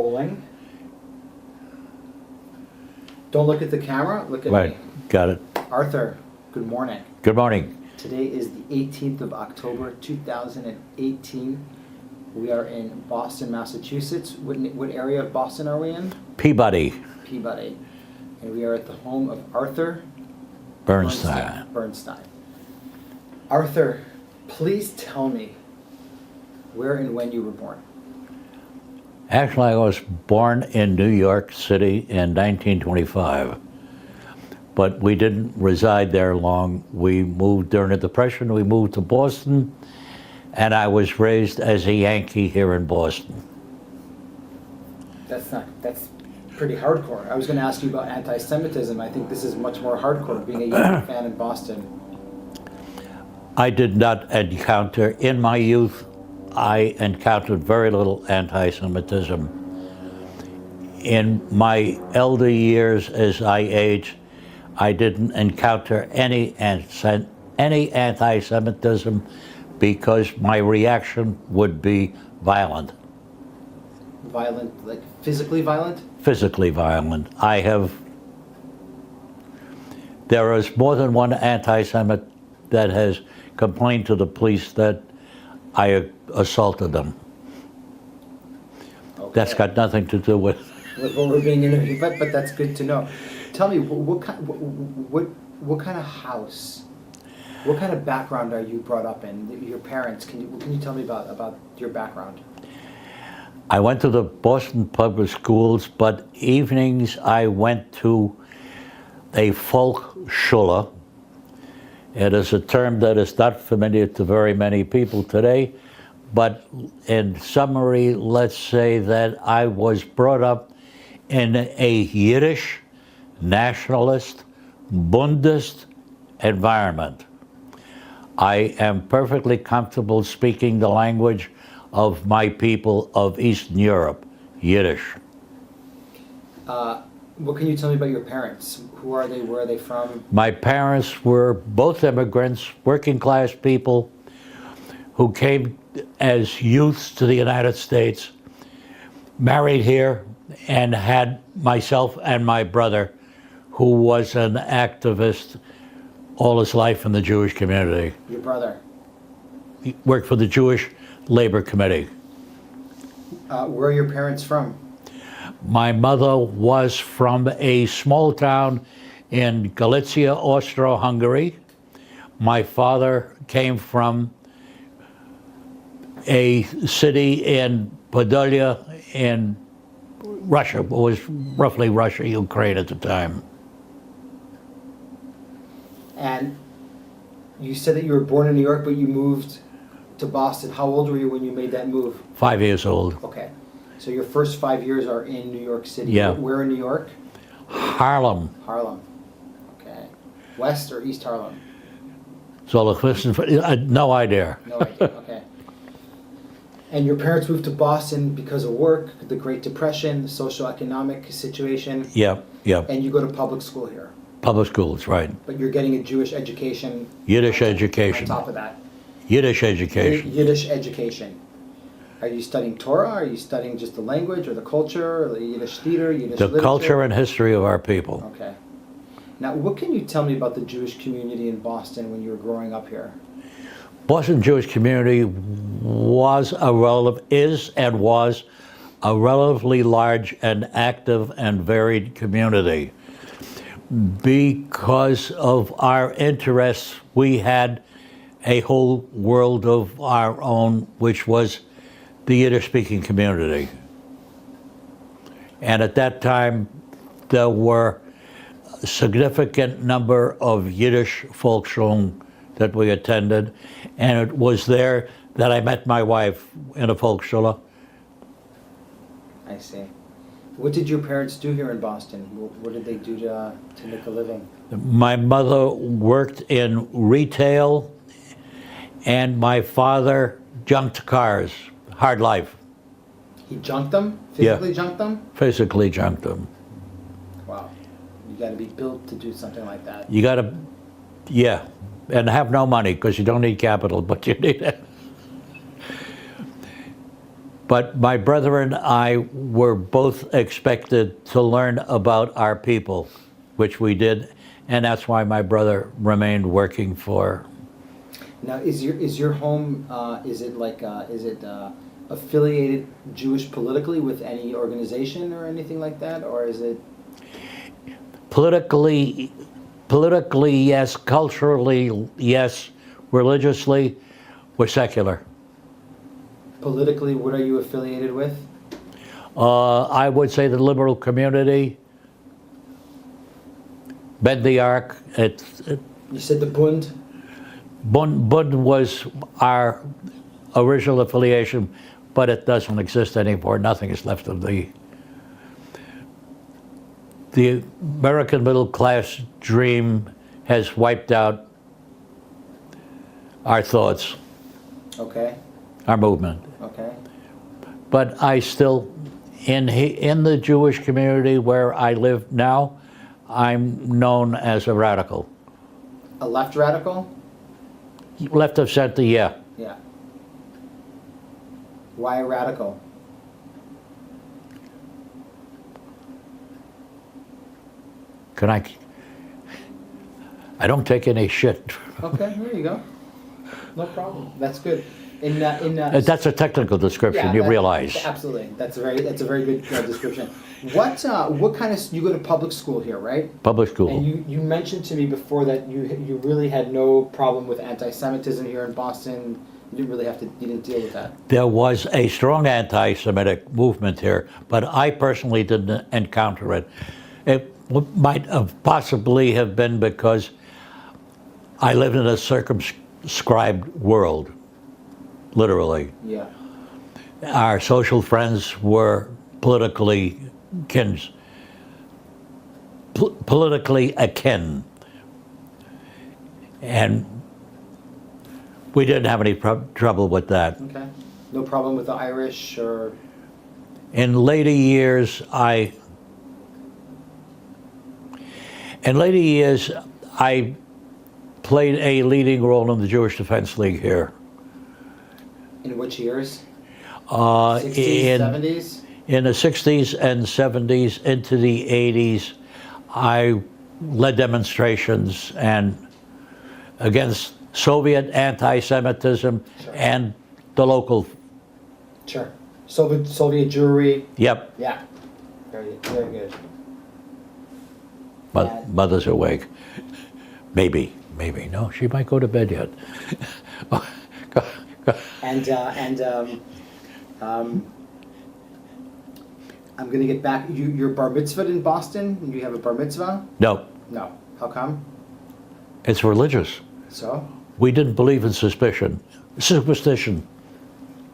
rolling. Don't look at the camera, look at Right, me. got it. Arthur, good morning. Good morning. Today is the 18th of October, 2018. We are in Boston, Massachusetts. What area of Boston are we in? Peabody. Peabody. And we are at the home of Arthur Bernstein. Bernstein. Arthur, please tell me where and when you were born. Actually, I was born in New York City in 1925, but we didn't reside there long. We moved during the Depression, we moved to Boston, and I was raised as a Yankee here in Boston. That's pretty hardcore. I was going to ask you about anti-Semitism. I think this is much more hardcore, being a Yankee fan in Boston. I did not encounter, in my youth, I encountered very little anti-Semitism. In my elder years as I aged, I didn't encounter any anti-Semitism because my reaction would be violent. Violent, like physically violent? Physically violent. There is more than one anti-Semite that has complained to the police that I assaulted them. Okay. That's got nothing to do with what we're being interviewed, but that's good to know. Tell me, what kind of house, what kind of background are you brought up in? Your parents, can you tell me about your background? I went to the Boston public schools, but evenings I went to a Volksschule. It is a term that is not familiar to very many people today, but in summary, let's say that I was brought up in a Yiddish, nationalist, Bundist environment. I am perfectly comfortable speaking the language of my people of Eastern Europe, Yiddish. What can you tell me about your parents? Who are they? Where are they from? My parents were both immigrants, working class people who came as youths to the United States, married here, and had myself and my brother, who was an activist all his life in the Jewish community. Your brother? He worked for the Jewish Labor Committee. Where are your parents from? My mother was from a small town in Galicia, Austro-Hungary. My father came from a city in Podolia in Russia, what was roughly Russia, Ukraine at the time. And you said that you were born in New York, but you moved to Boston. How old were you when you made that move? 5 years old. Okay. So your first 5 years are in New York City. Yeah. Where in New York? Harlem. Harlem. Okay. West or East Harlem? So no idea. No idea. Okay. And your parents moved to Boston because of work, the Great Depression, the socioeconomic situation. Yeah, yeah. And you go to public school here. Public schools, right. But you're getting a Jewish education. Yiddish education. On top of that. Yiddish education. Yiddish education. Are you studying Torah? Are you studying just the language or the culture, or the Yiddish theater, Yiddish literature? The culture and history of our people. Okay. Now, what can you tell me about the Jewish community in Boston when you were growing up here? Boston Jewish community was a relatively large and active and varied community. Because of our interests, we had a whole world of our own, which was the Yiddish-speaking community. And at that time, there were a significant number of Yiddish Volksschulen that we attended, and it was there that I met my wife in a Volksschule. I see. What did your parents do here in Boston? What did they do to make a living? My mother worked in retail, and my father junked cars. Hard life. He junked them? Physically junked them? Physically junked them. Wow. You got to be built to do something like that. You got to, yeah, and have no money because you don't need capital, but you need it. But my brother and I were both expected to learn about our people, which we did, and that's why my brother remained working for. Now, is your home is it affiliated Jewish politically with any organization or anything like that, or is it Politically, yes. Culturally, yes. Religiously, we're secular. politically? What are you affiliated with? I would say the liberal community, Bend the Arc. You said the Bund. Bund was our original affiliation, but it doesn't exist anymore. Nothing is left of the American middle class dream has wiped out our thoughts, Okay. our movement. Okay. But I still, in the Jewish community where I live now, I'm known as a radical. A left radical? Left of center, yeah. Yeah. Why a radical? I don't take any shit. Okay, there you go. No problem. That's good. That's a technical description, you realize. Absolutely. That's a very good description. What kind of, you go to public school here, right? Public school. And you mentioned to me before that you really had no problem with anti-Semitism here in Boston. You didn't deal with that. There was a strong anti-Semitic movement here, but I personally didn't encounter it. It might have possibly have been because I lived in a circumscribed world, literally. Yeah. Our social friends were politically akin. And we didn't have any trouble with that. Okay. No problem with the Irish or... In later years, I played a leading role in the Jewish Defense League here. In which years? 60s, 70s? In the 60s and 70s into the 80s, I led demonstrations and against Soviet anti-Semitism and the local. Sure. Soviet Jewry. Yep. Yeah. Very good. Mother's awake. Maybe. No, she might go to bed yet. I'm going to get back. You're bar mitzvahed in Boston? You have a bar mitzvah? No. No. How come? It's religious. So? We didn't believe in superstition.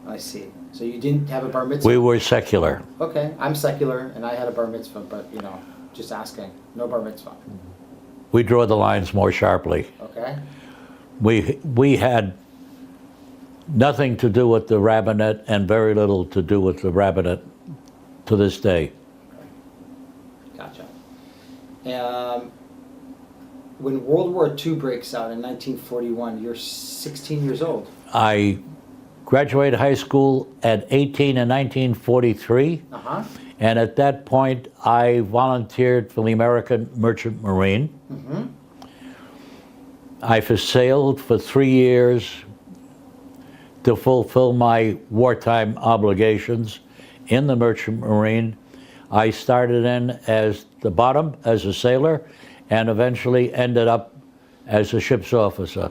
I see. So you didn't have a bar mitzvah? We were secular. Okay. I'm secular, and I had a bar mitzvah, but, just asking. No bar mitzvah. We draw the lines more sharply. Okay. We had nothing to do with the rabbinate and very little to do with the rabbinate to this day. Gotcha. When World War II breaks out in 1941, you're 16 years old. I graduated high school at 18 in 1943. Uh-huh. And at that point, I volunteered for the American Merchant Marine. Mm-hmm. I sailed for 3 years to fulfill my wartime obligations in the Merchant Marine. I started in as the bottom, as a sailor, and eventually ended up as a ship's officer.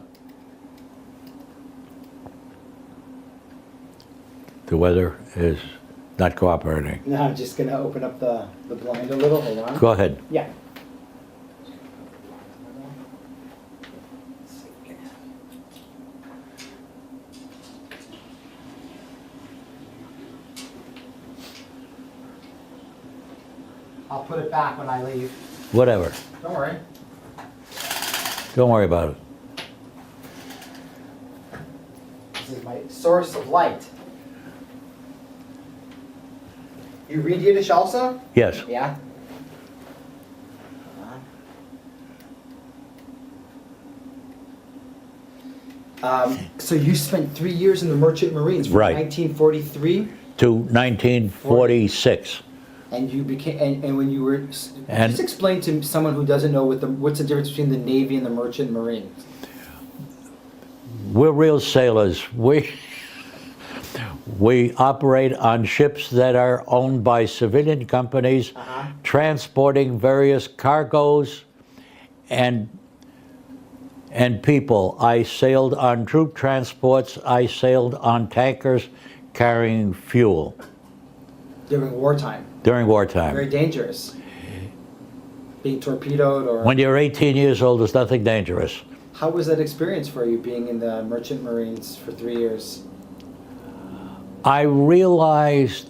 The weather is not cooperating. Now I'm just going to open up the blind a little. Hold on. Go ahead. Yeah. I'll put it back when I leave. Whatever. Don't worry. Don't worry about it. This is my source of light. You read Yiddish also? Yes. Yeah. So you spent 3 years in the Merchant Marines from Right. 1943 to 1946. And you became, and when you were, And- just explain to someone who doesn't know what's the difference between the Navy and the Merchant Marines. We're real sailors. We operate on ships that are owned by civilian companies, transporting various cargoes and people. I sailed on troop transports. I sailed on tankers carrying fuel During wartime. during wartime. Very dangerous. Being torpedoed or... When you're 18 years old, there's nothing dangerous. How was that experience for you, being in the Merchant Marines for 3 years? I realized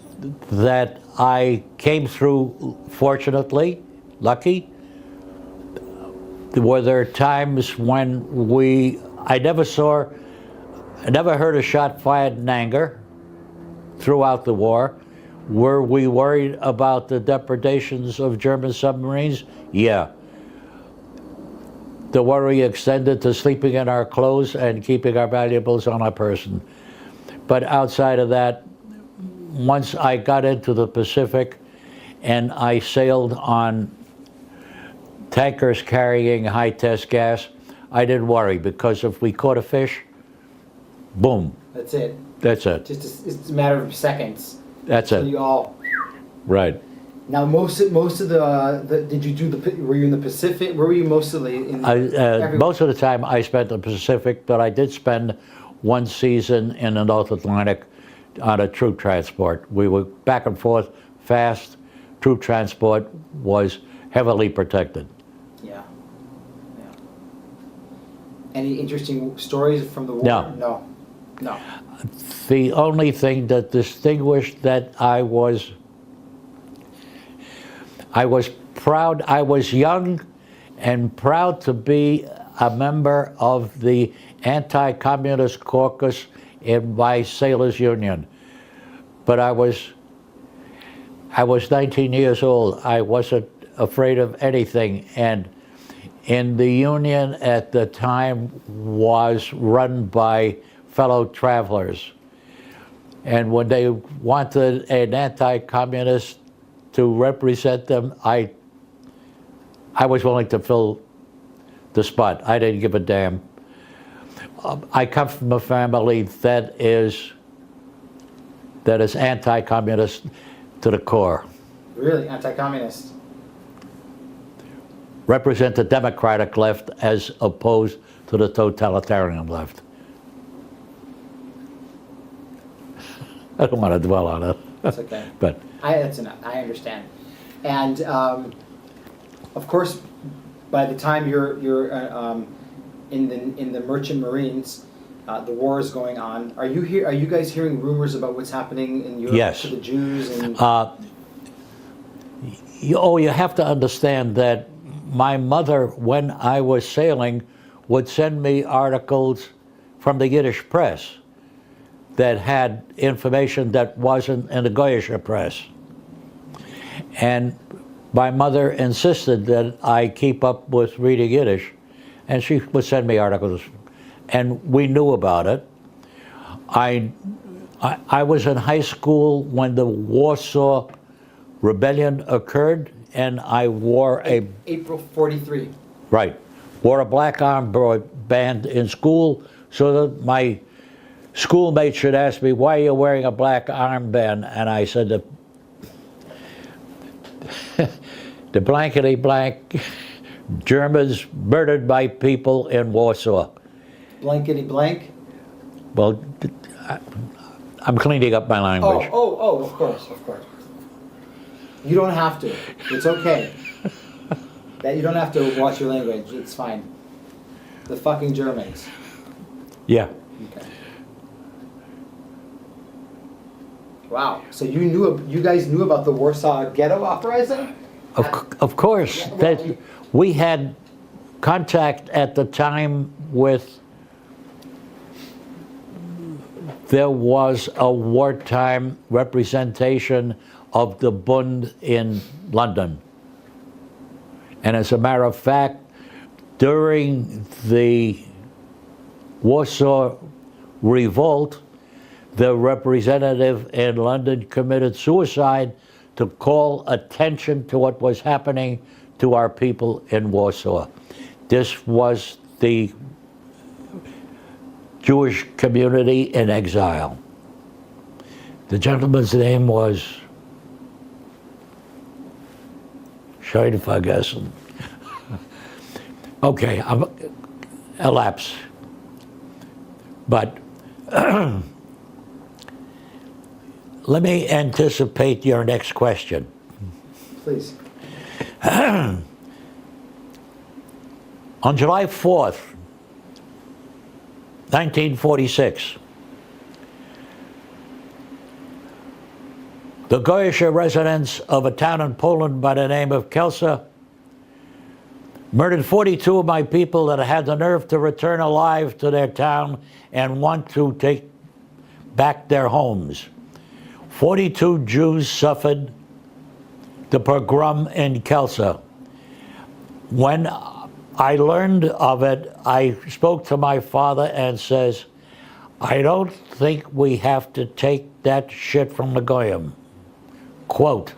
that I came through, fortunately, lucky. Were there times when I never heard a shot fired in anger throughout the war. Were we worried about the depredations of German submarines? Yeah. The worry extended to sleeping in our clothes and keeping our valuables on our person. But outside of that, once I got into the Pacific and I sailed on tankers carrying high-test gas, I didn't worry, because if we caught a fish, boom. That's it. That's it. It's a matter of seconds. That's So it. you all... Right. Now, most of the did you do were you in the Pacific? Where were you mostly in? Most of the time I spent in the Pacific, but I did spend one season in the North Atlantic on a troop transport. We were back and forth fast. Troop transport was heavily protected. Yeah. Any interesting stories from the war? No. No. The only thing that distinguished that I was proud, I was young and proud to be a member of the anti-communist caucus in my sailors union. But I was 19 years old. I wasn't afraid of anything. And in the union at the time was run by fellow travelers. And when they wanted an anti-communist to represent them, I was willing to fill the spot. I didn't give a damn. I come from a family that is anti-communist to the core. Really, anti-communist. Represent the democratic left as opposed to the totalitarian left. I don't want to dwell on it. That's okay. But That's enough. I understand. And of course, by the time you're in the Merchant Marines, the war is going on. Are you guys hearing rumors about what's happening in Europe Yes. to the Jews? And you have to understand that my mother, when I was sailing, would send me articles from the Yiddish press that had information that wasn't in the Goyish press. And my mother insisted that I keep up with reading Yiddish, and she would send me articles, and we knew about it. I was in high school when the Warsaw Rebellion occurred, and I wore a... April 43. Right. Wore a black armband in school so that my schoolmates should ask me, why are you wearing a black armband? And I said, the blankety blank Germans murdered my people in Warsaw. Blankety blank? Well, I'm cleaning up my language. Oh, of course. You don't have to. It's okay. That you don't have to watch your language. It's fine. The fucking Germans. Yeah. Okay. Wow. So you guys knew about the Warsaw Ghetto uprising? Of course. Yeah, well, That we had contact at the time with... There was a wartime representation of the Bund in London. And as a matter of fact, during the Warsaw Revolt, the representative in London committed suicide to call attention to what was happening to our people in Warsaw. This was the Jewish community in exile. The gentleman's name was Schein vergessen. Okay, I'm elapsed. But let me anticipate your next question. Please. On July 4th, 1946, the Goyish residents of a town in Poland by the name of Kielce murdered 42 of my people that had the nerve to return alive to their town and want to take back their homes. 42 Jews suffered the pogrom in Kielce. When I learned of it, I spoke to my father and says, I don't think we have to take that shit from the Goyim. Quote,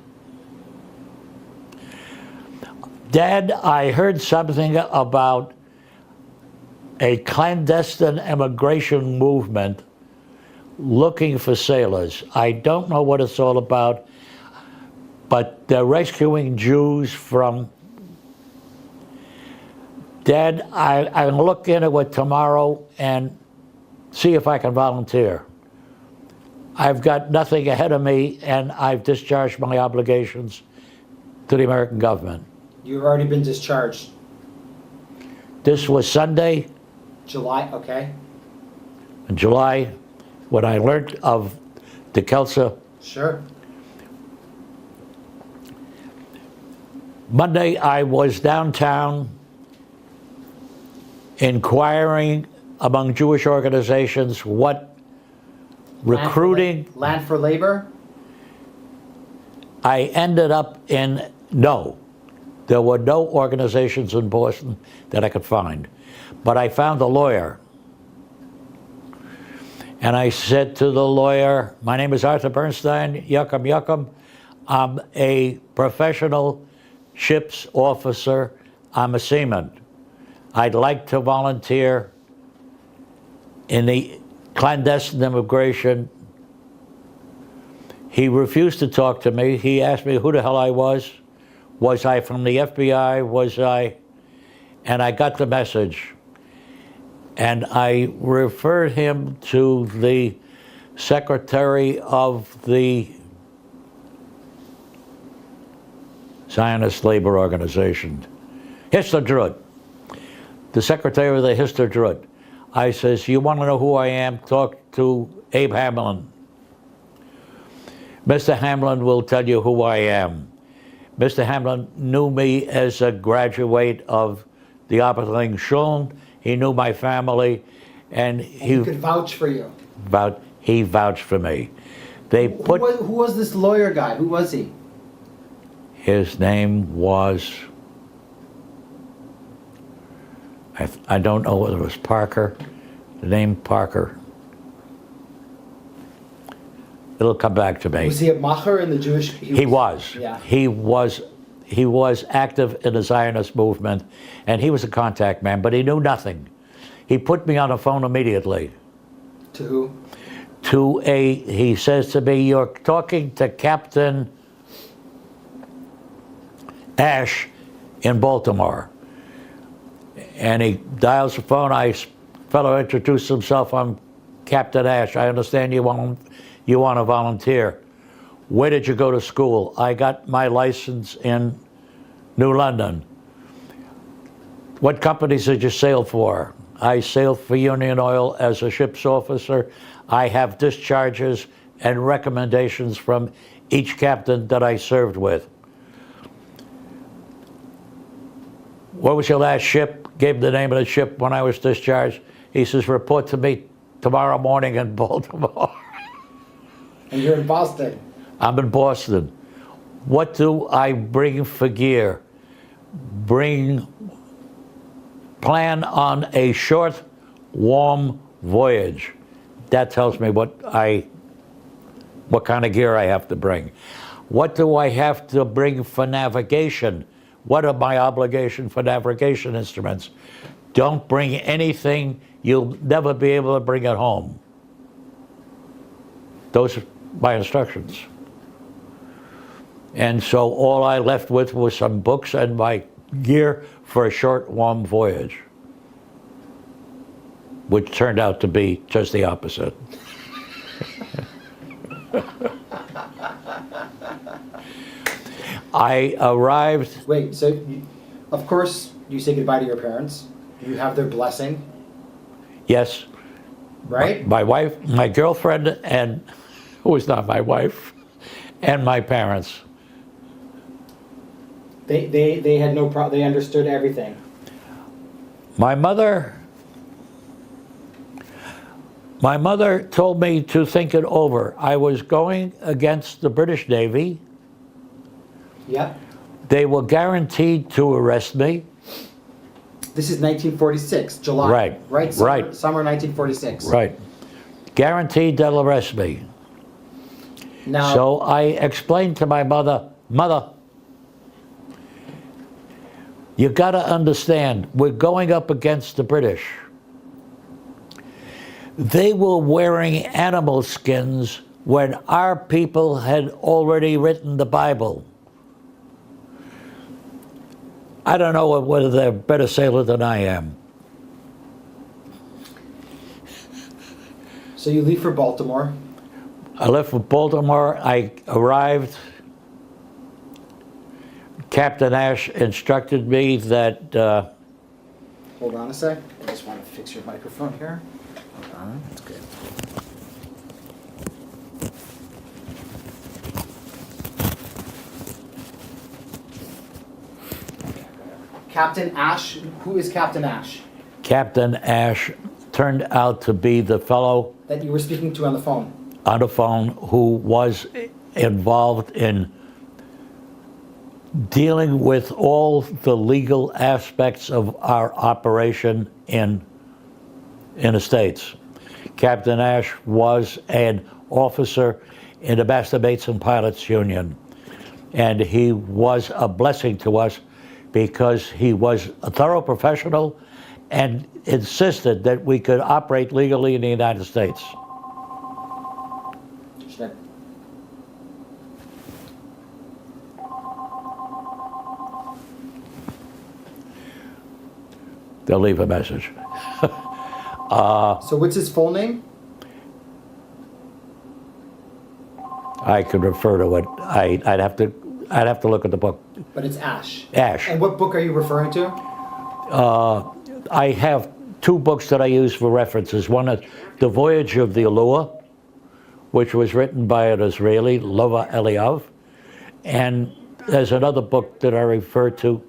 Dad, I heard something about a clandestine immigration movement looking for sailors. I don't know what it's all about, but they're rescuing Jews from... Dad, I'll look into it tomorrow and see if I can volunteer. I've got nothing ahead of me, and I've discharged my obligations to the American government. You've already been discharged. This was Sunday. July, okay. In July, when I learned of the Kielce. Sure. Monday, I was downtown inquiring among Jewish organizations what recruiting... Land for labor? I ended up in no. There were no organizations in Boston that I could find. But I found a lawyer. And I said to the lawyer, my name is Arthur Bernstein, Yuckum Yuckum. I'm a professional ship's officer. I'm a seaman. I'd like to volunteer in the clandestine immigration. He refused to talk to me. He asked me who the hell I was. Was I from the FBI? Was I? And I got the message. And I referred him to the secretary of the Zionist Labor Organization, Histadrut, the secretary of the Histadrut. I says, you want to know who I am? Talk to Abe Hamlin. Mr. Hamlin will tell you who I am. Mr. Hamlin knew me as a graduate of the Oberling Schule. He knew my family, and he could vouch for you. He vouched for me. They put. Who was this lawyer guy? Who was he? His name was. I don't know whether it was Parker. The name Parker. It'll come back to me. Was he a macher in the Jewish? He was. Yeah. He was active in the Zionist movement, and he was a contact man, but he knew nothing. He put me on the phone immediately. To who? He says to me, you're talking to Captain Ash in Baltimore. And he dials the phone. Fellow introduced himself. I'm Captain Ash. I understand you want to volunteer. Where did you go to school? I got my license in New London. What companies did you sail for? I sailed for Union Oil as a ship's officer. I have discharges and recommendations from each captain that I served with. What was your last ship? Gave the name of the ship when I was discharged. He says, report to me tomorrow morning in Baltimore. And you're in Boston. I'm in Boston. What do I bring for gear? Plan on a short, warm voyage. that tells me what kind of gear I have to bring. What do I have to bring for navigation? What are my obligations for navigation instruments? Don't bring anything you'll never be able to bring it home. Those are my instructions. And so all I left with was some books and my gear for a short, warm voyage, which turned out to be just the opposite. I arrived... Wait, so of course you say goodbye to your parents. You have their blessing. Yes. Right? My wife, my girlfriend, and who was not my wife, and my parents. They had no problem. They understood everything. My mother told me to think it over. I was going against the British Navy. Yeah. They were guaranteed to arrest me. This is 1946, July. Right. Right? Summer 1946. Right. Guaranteed they'll arrest me. Now, so I explained to my mother, Mother, you got to understand, we're going up against the British. They were wearing animal skins when our people had already written the Bible. I don't know whether they're a better sailor than I am. So you leave for Baltimore? I left for Baltimore. I arrived. Captain Ash instructed me that... Hold on a sec. I just want to fix your microphone here. Hold on. That's good. Captain Ash? Who is Captain Ash? Captain Ash turned out to be the fellow... that you were speaking to on the phone? On the phone, who was involved in dealing with all the legal aspects of our operation in the States. Captain Ash was an officer in the Master Mates and Pilots Union, and he was a blessing to us because he was a thorough professional and insisted that we could operate legally in the United States. They'll leave a message. So what's his full name? I could refer to it. I'd have to look at the book. But it's Ash. Ash. And what book are you referring to? I have two books that I use for references. One is The Voyage of the Allure, which was written by an Israeli, Lova Eliav. And there's another book that I refer to.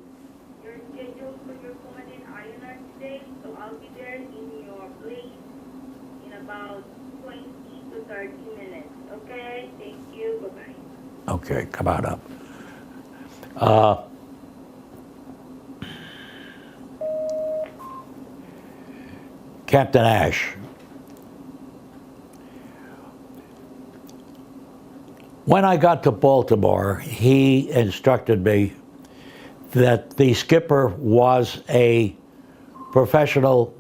You're scheduled for your command in Ireland today, so I'll be there in your place in about 20 to 30 minutes. Okay? Thank you. Bye-bye. Okay, come on up. Captain Ash. When I got to Baltimore, he instructed me that the skipper was a professional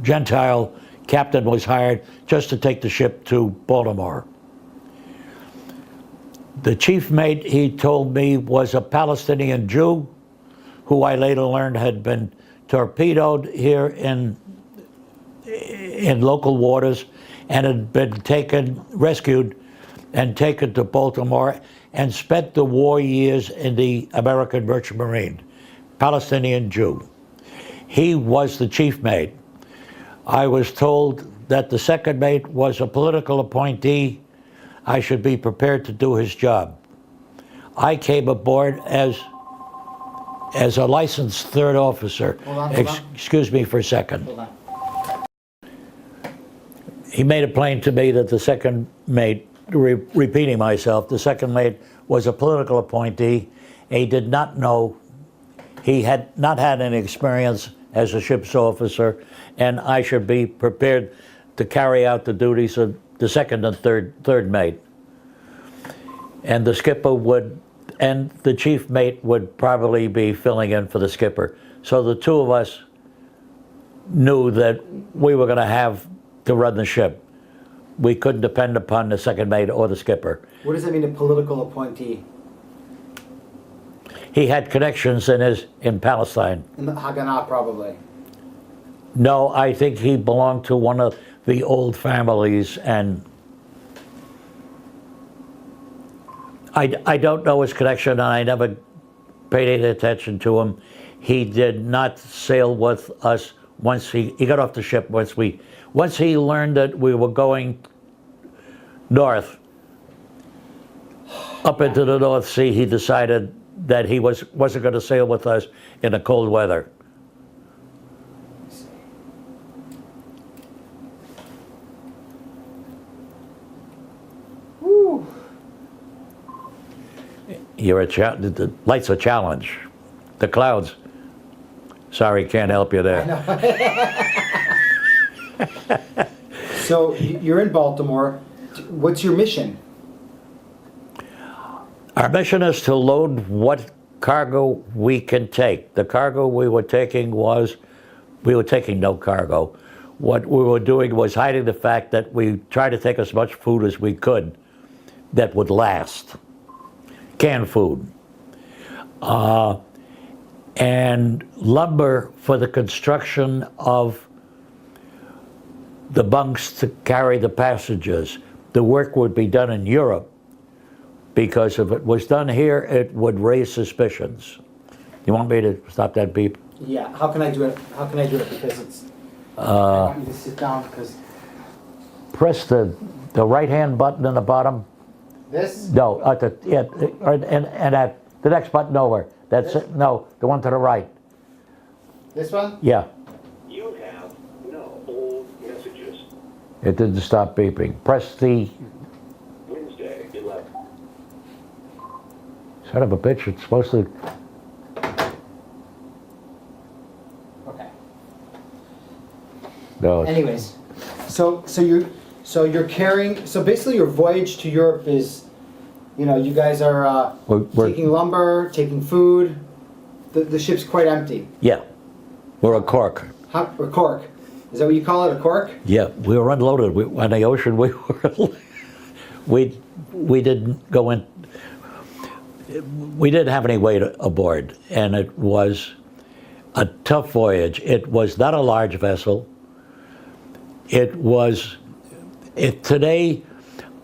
Gentile. Captain was hired just to take the ship to Baltimore. The chief mate, he told me, was a Palestinian Jew who I later learned had been torpedoed here in local waters and had been rescued and taken to Baltimore and spent the war years in the American Merchant Marine, Palestinian Jew. He was the chief mate. I was told that the second mate was a political appointee. I should be prepared to do his job. I came aboard as a licensed third officer. Hold on. Excuse me for a second. Hold on. He made it plain to me that the second mate, repeating myself, the second mate was a political appointee. He did not know, he had not had any experience as a ship's officer, and I should be prepared to carry out the duties of the second and third mate. And the skipper would, and the chief mate would probably be filling in for the skipper. So the two of us knew that we were going to have to run the ship. We couldn't depend upon the second mate or the skipper. What does that mean, a political appointee? He had connections in Palestine. In the Haganah, probably. No, I think he belonged to one of the old families, and I don't know his connection, and I never paid any attention to him. He did not sail with us once he got off the ship. Once he learned that we were going north, up into the North Sea, he decided that he wasn't going to sail with us in the cold weather. Woo. The light's a challenge. The clouds. Sorry, can't help you there. So you're in Baltimore. What's your mission? Our mission is to load what cargo we can take. The cargo we were taking no cargo. What we were doing was hiding the fact that we tried to take as much food as we could that would last. Canned food. And lumber for the construction of the bunks to carry the passengers. The work would be done in Europe, because if it was done here, it would raise suspicions. You want me to stop that beep? Yeah. How can I do it? How can I do it? Because it's. I want you to sit down because. Press the right-hand button in the bottom. This. No, and at the next button over. That's This? it. No, the one to the right. This one. Yeah. You have no old messages. It didn't stop beeping. Press the. Wednesday, 11. Son of a bitch! It's supposed to. Okay. No. Anyways, so you're carrying. So basically, your voyage to Europe is, you guys are We're- taking lumber, taking food. The ship's quite empty. Yeah. We're a cork. A cork. Is that what you call it? A cork? Yeah, we were unloaded. On the ocean, we didn't go in. We didn't have any weight aboard, and it was a tough voyage. It was not a large vessel. Today,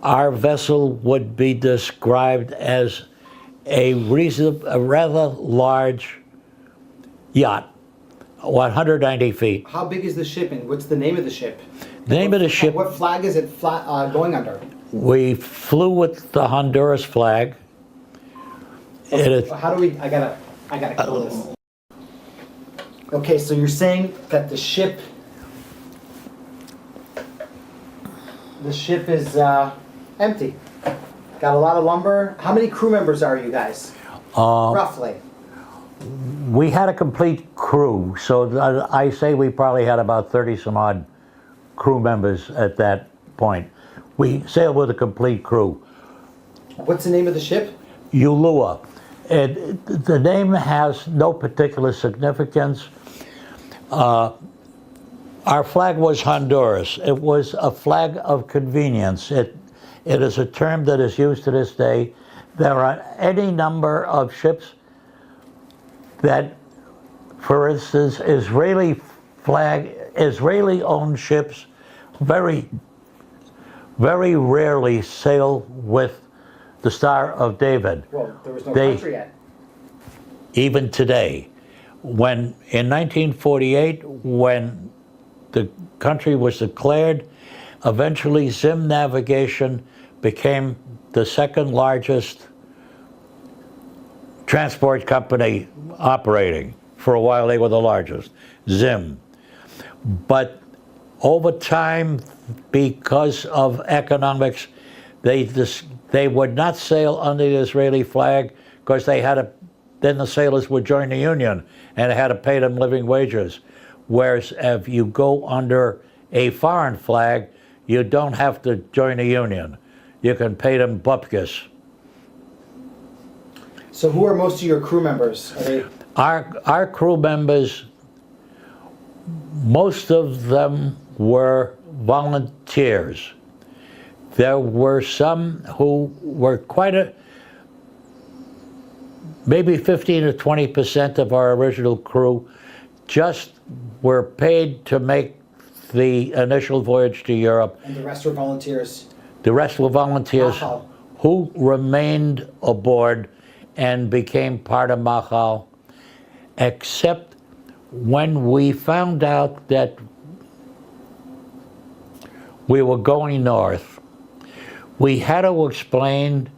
our vessel would be described as a rather large yacht, 190 feet. How big is the ship and what's the name of the ship? The name of the ship, What flag is it going under? we flew with the Honduras flag. It is, How do we? I gotta kill this. Okay, so you're saying that the ship is empty. Got a lot of lumber. How many crew members are you guys? Roughly. we had a complete crew, so I say we probably had about 30 some odd crew members at that point. We sailed with a complete crew. What's the name of the ship? Ulua. The name has no particular significance. Our flag was Honduras. It was a flag of convenience. It is a term that is used to this day. There are any number of ships that, for instance, Israeli-owned ships very, very rarely sail with the Star of David. Well, there was no country yet. Even today, in 1948, when the country was declared, eventually Zim Navigation became the second largest transport company operating. For a while they were the largest, Zim. But over time, because of economics, they would not sail under the Israeli flag because then the sailors would join the union and they had to pay them living wages. whereas if you go under a foreign flag, you don't have to join a union. You can pay them bupkis. So who are most of your crew members? Are they... Our crew members, most of them were volunteers. There were some who were maybe 15 or 20% of our original crew just were paid to make the initial voyage to Europe. And the rest were volunteers? The rest were volunteers Machal. who remained aboard and became part of Machal, except when we found out that we were going north, we had to explain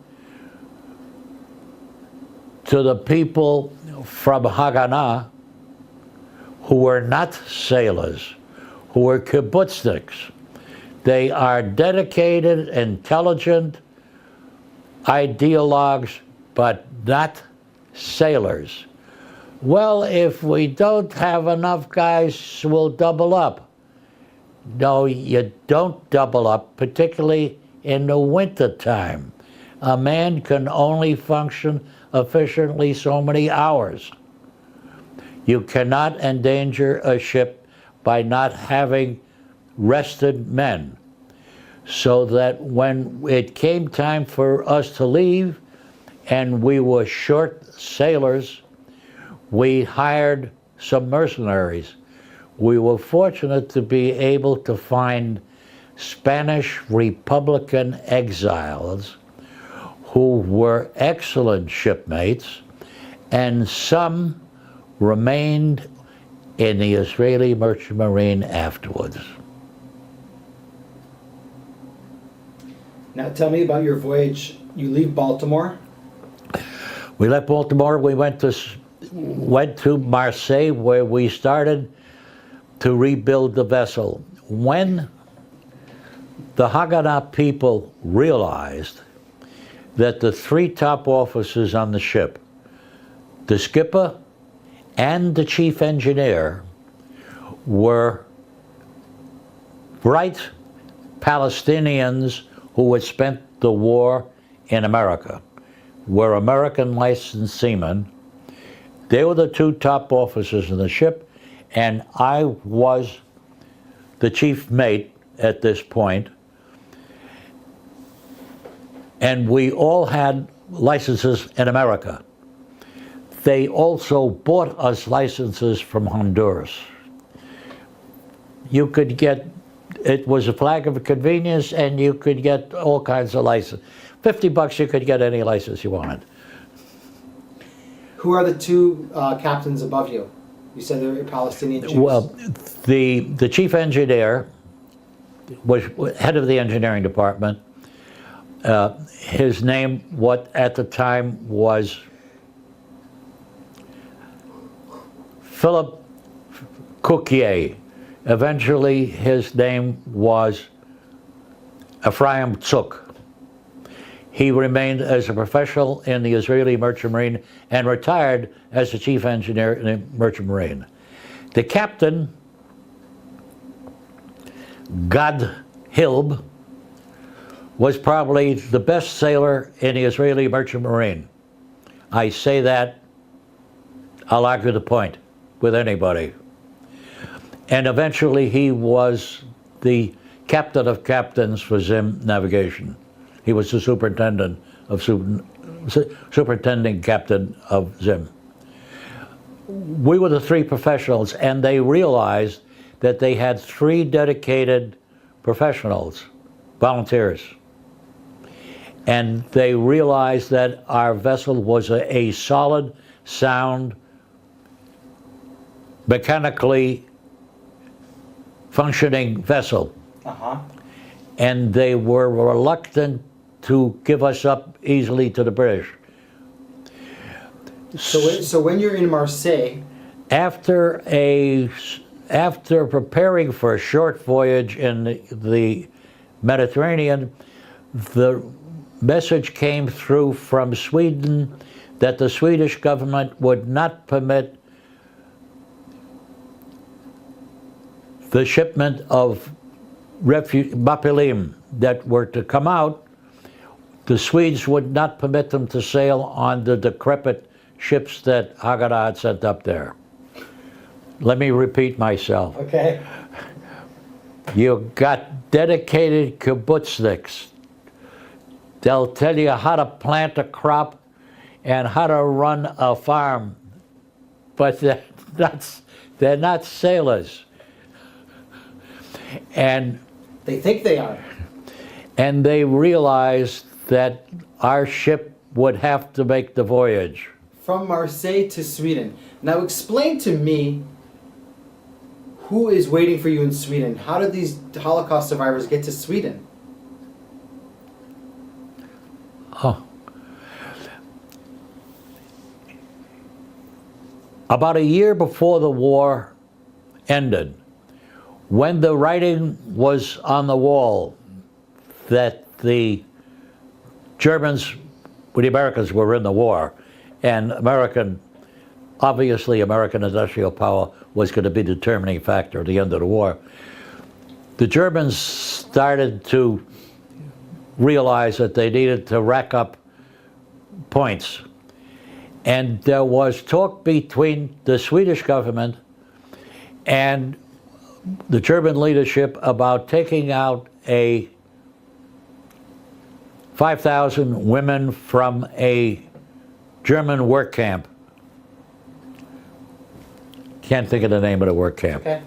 to the people from Haganah who were not sailors, who were kibbutzniks. They are dedicated, intelligent ideologues, but not sailors. Well, if we don't have enough guys, we'll double up. No, you don't double up, particularly in the winter time. A man can only function efficiently so many hours. You cannot endanger a ship by not having rested men. So that when it came time for us to leave and we were short sailors, we hired some mercenaries. We were fortunate to be able to find Spanish Republican exiles who were excellent shipmates, and some remained in the Israeli Merchant Marine afterwards. Now tell me about your voyage. You leave Baltimore. We left Baltimore, we went to Marseille, where we started to rebuild the vessel. When the Haganah people realized that the three top officers on the ship, the skipper and the chief engineer, were bright Palestinians who had spent the war in America, were American licensed seamen. They were the two top officers in the ship, and I was the chief mate at this point. And we all had licenses in America. They also bought us licenses from Honduras. You could get, it was a flag of convenience, and you could get all kinds of licenses. $50 you could get any license you wanted. Who are the two captains above you? You said they were Palestinian Jews. Well, the chief engineer was head of the engineering department. His name, what at the time was Philip Couquier. Eventually, his name was Ephraim Tzuk. He remained as a professional in the Israeli Merchant Marine and retired as the chief engineer in the Merchant Marine. The captain, Gad Hilb, was probably the best sailor in the Israeli Merchant Marine. I say that, I'll argue the point with anybody. And eventually he was the captain of captains for Zim Navigation. He was the superintendent of superintending captain of Zim. We were the three professionals, and they realized that they had three dedicated professionals, volunteers. And they realized that our vessel was a solid, sound, mechanically functioning vessel. And they were reluctant to give us up easily to the British. So when you're in Marseille, after preparing for a short voyage in the Mediterranean, the message came through from Sweden that the Swedish government would not permit the shipment of Mapilim that were to come out, the Swedes would not permit them to sail on the decrepit ships that Haganah had sent up there. Let me repeat myself. Okay. You got dedicated kibbutzniks. They'll tell you how to plant a crop and how to run a farm, but they're not sailors. And They think they are. and they realized that our ship would have to make the voyage. From Marseille to Sweden. Now explain to me who is waiting for you in Sweden. How did these Holocaust survivors get to Sweden? Oh. About a year before the war ended, when the writing was on the wall that the Germans, well, the Americans were in the war, and obviously American industrial power was going to be the determining factor at the end of the war, the Germans started to realize that they needed to rack up points. And there was talk between the Swedish government and the German leadership about taking out 5,000 women from a German work camp. Can't think of the name of the work camp. Okay.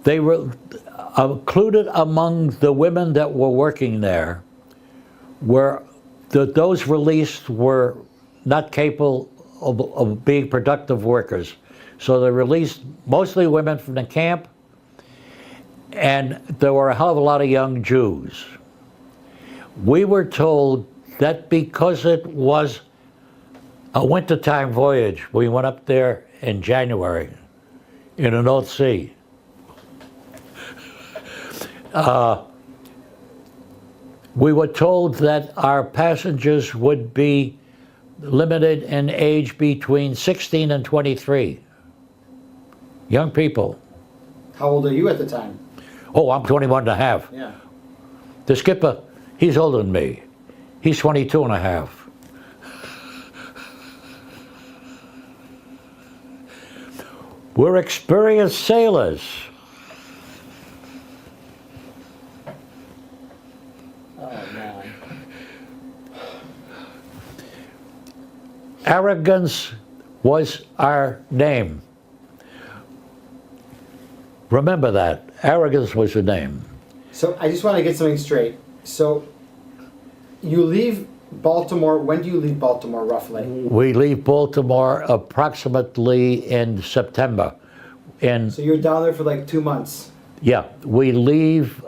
They were included among the women that were working there were those released were not capable of being productive workers. So they released mostly women from the camp, and there were a hell of a lot of young Jews. We were told that because it was a wintertime voyage, we went up there in January in the North Sea. We were told that our passengers would be limited in age between 16 and 23. Young people. How old are you at the time? Oh, I'm 21 and a half. Yeah. The skipper, he's older than me. He's 22 and a half. We're experienced sailors. Oh, man. Arrogance was our name. Remember that. Arrogance was the name. So I just want to get something straight. So you leave Baltimore. When do you leave Baltimore, roughly? We leave Baltimore approximately in September. So you're down there for like 2 months. Yeah, we leave.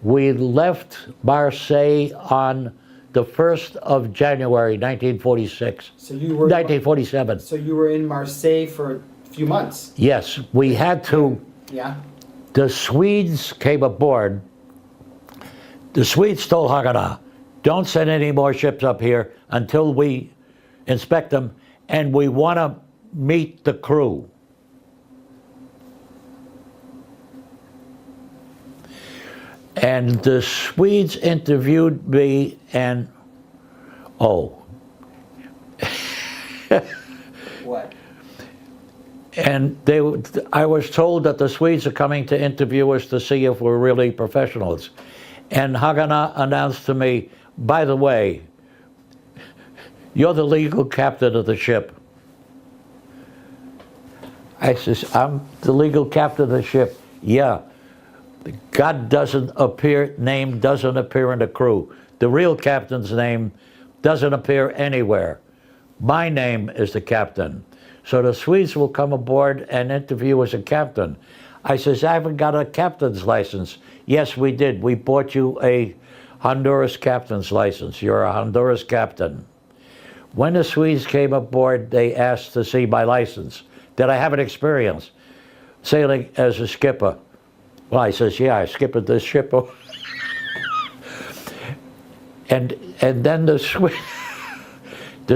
We left Marseille on the 1st of January, 1946. So you were 1947. So you were in Marseille for a few months. Yes, we had to. Yeah. The Swedes came aboard. The Swedes told Haganah, don't send any more ships up here until we inspect them, and we want to meet the crew. And the Swedes interviewed me, and What? and I was told that the Swedes are coming to interview us to see if we're really professionals. And Haganah announced to me, by the way, you're the legal captain of the ship. I says, I'm the legal captain of the ship. Yeah. God name doesn't appear in the crew. The real captain's name doesn't appear anywhere. My name is the captain. So the Swedes will come aboard and interview as a captain. I says, I haven't got a captain's license. Yes, we did. We bought you a Honduras captain's license. You're a Honduras captain. When the Swedes came aboard, they asked to see my license. Did I have an experience sailing as a skipper? Well, I says, yeah, I skippered this ship. and then the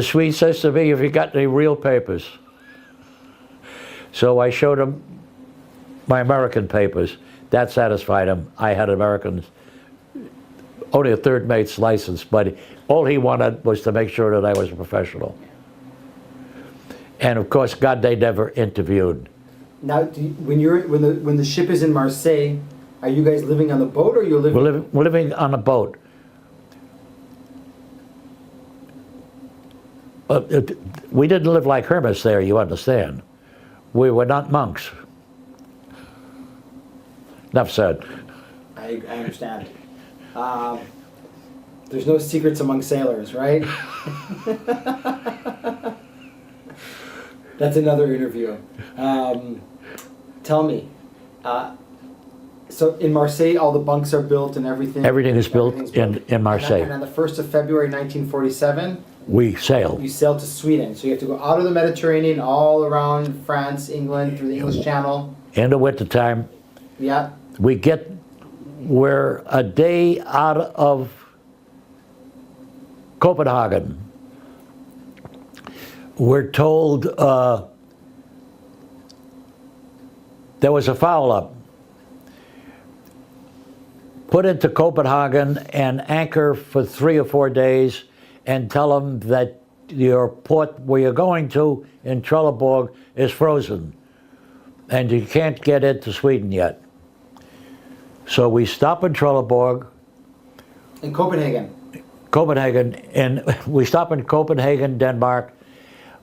Swede says to me, have you got any real papers? So I showed him my American papers. That satisfied him. I had Americans, only a third mate's license, but all he wanted was to make sure that I was a professional. And of course, God, they never interviewed. Now, when the ship is in Marseille, are you guys living on the boat, or you're living? We're living on a boat. We didn't live like hermits there, you understand. We were not monks. Enough said. I understand. There's no secrets among sailors, right? That's another interview. Tell me, so in Marseille, all the bunks are built and everything? Everything is built in Marseille. And on the 1st of February, 1947, we sailed. you sailed to Sweden. So you have to go out of the Mediterranean, all around France, England, through the English Channel. In the wintertime, Yeah. we're a day out of Copenhagen. We're told there was a foul-up. Put into Copenhagen and anchor for 3 or 4 days and tell them that your port where you're going to in Trelleborg is frozen and you can't get into Sweden yet. So we stop in Trelleborg. In Copenhagen. Copenhagen, and we stop in Copenhagen, Denmark.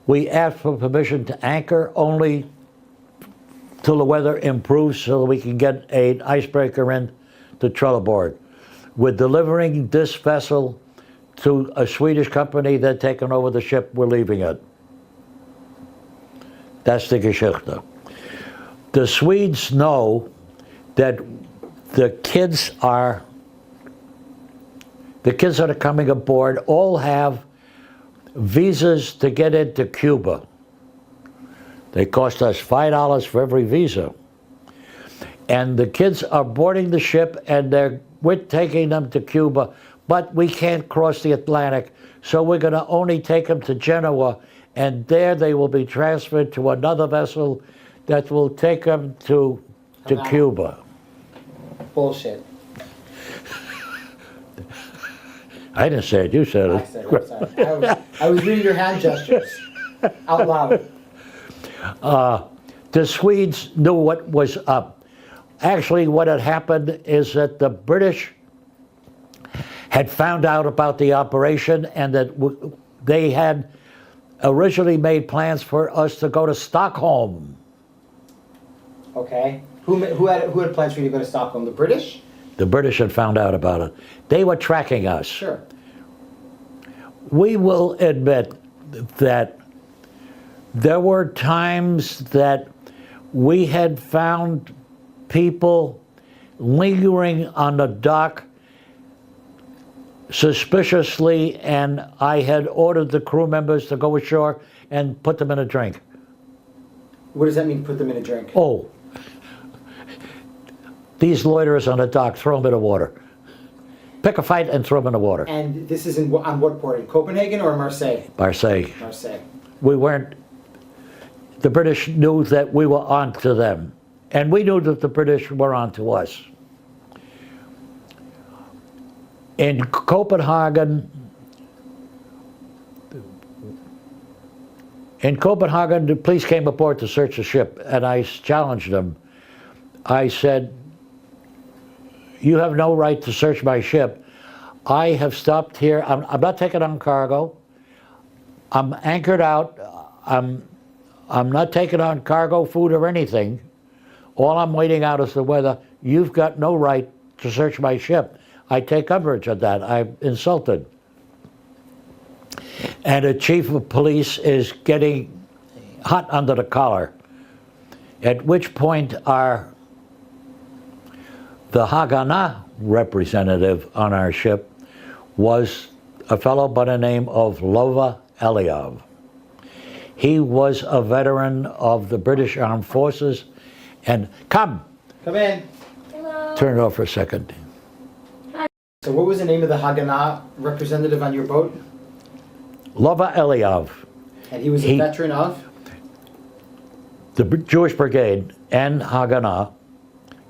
We ask for permission to anchor only till the weather improves so that we can get an icebreaker in to Trelleborg. We're delivering this vessel to a Swedish company. They're taking over the ship. We're leaving it. That's the Geschichte. The Swedes know that the kids that are coming aboard all have visas to get into Cuba. They cost us $5 for every visa. And the kids are boarding the ship and we're taking them to Cuba, but we can't cross the Atlantic, so we're gonna only take them to Genoa, and there they will be transferred to another vessel that will take them to Cuba. Bullshit. I didn't say it, you said it. I said it, I'm sorry. I was reading your hand gestures out loud. The Swedes knew what was up. Actually, what had happened is that the British had found out about the operation and that they had originally made plans for us to go to Stockholm. Okay. Who had plans for you to go to Stockholm? The British? The British had found out about it. They were tracking us. Sure. We will admit that there were times that we had found people lingering on the dock suspiciously, and I had ordered the crew members to go ashore and put them in a drink. What does that mean, put them in a drink? Oh, these loiterers on the dock, throw them in the water. Pick a fight and throw them in the water. And this is on what port? In Copenhagen or Marseille? Marseille. Marseille. We weren't, the British knew that we were on to them. And we knew that the British were on to us. In Copenhagen, the police came aboard to search the ship, and I challenged them. I said, you have no right to search my ship. I have stopped here. I'm not taking on cargo. I'm anchored out. I'm not taking on cargo, food, or anything. All I'm waiting out is the weather. You've got no right to search my ship. I take umbrage at that. I'm insulted. And the chief of police is getting hot under the collar, at which point the Haganah representative on our ship was a fellow by the name of Lova Eliav. He was a veteran of the British Armed Forces. And come in. Hello. Turn it off for a second. So what was the name of the Haganah representative on your boat? Lova Eliav. And he was a veteran of? the Jewish Brigade and Haganah,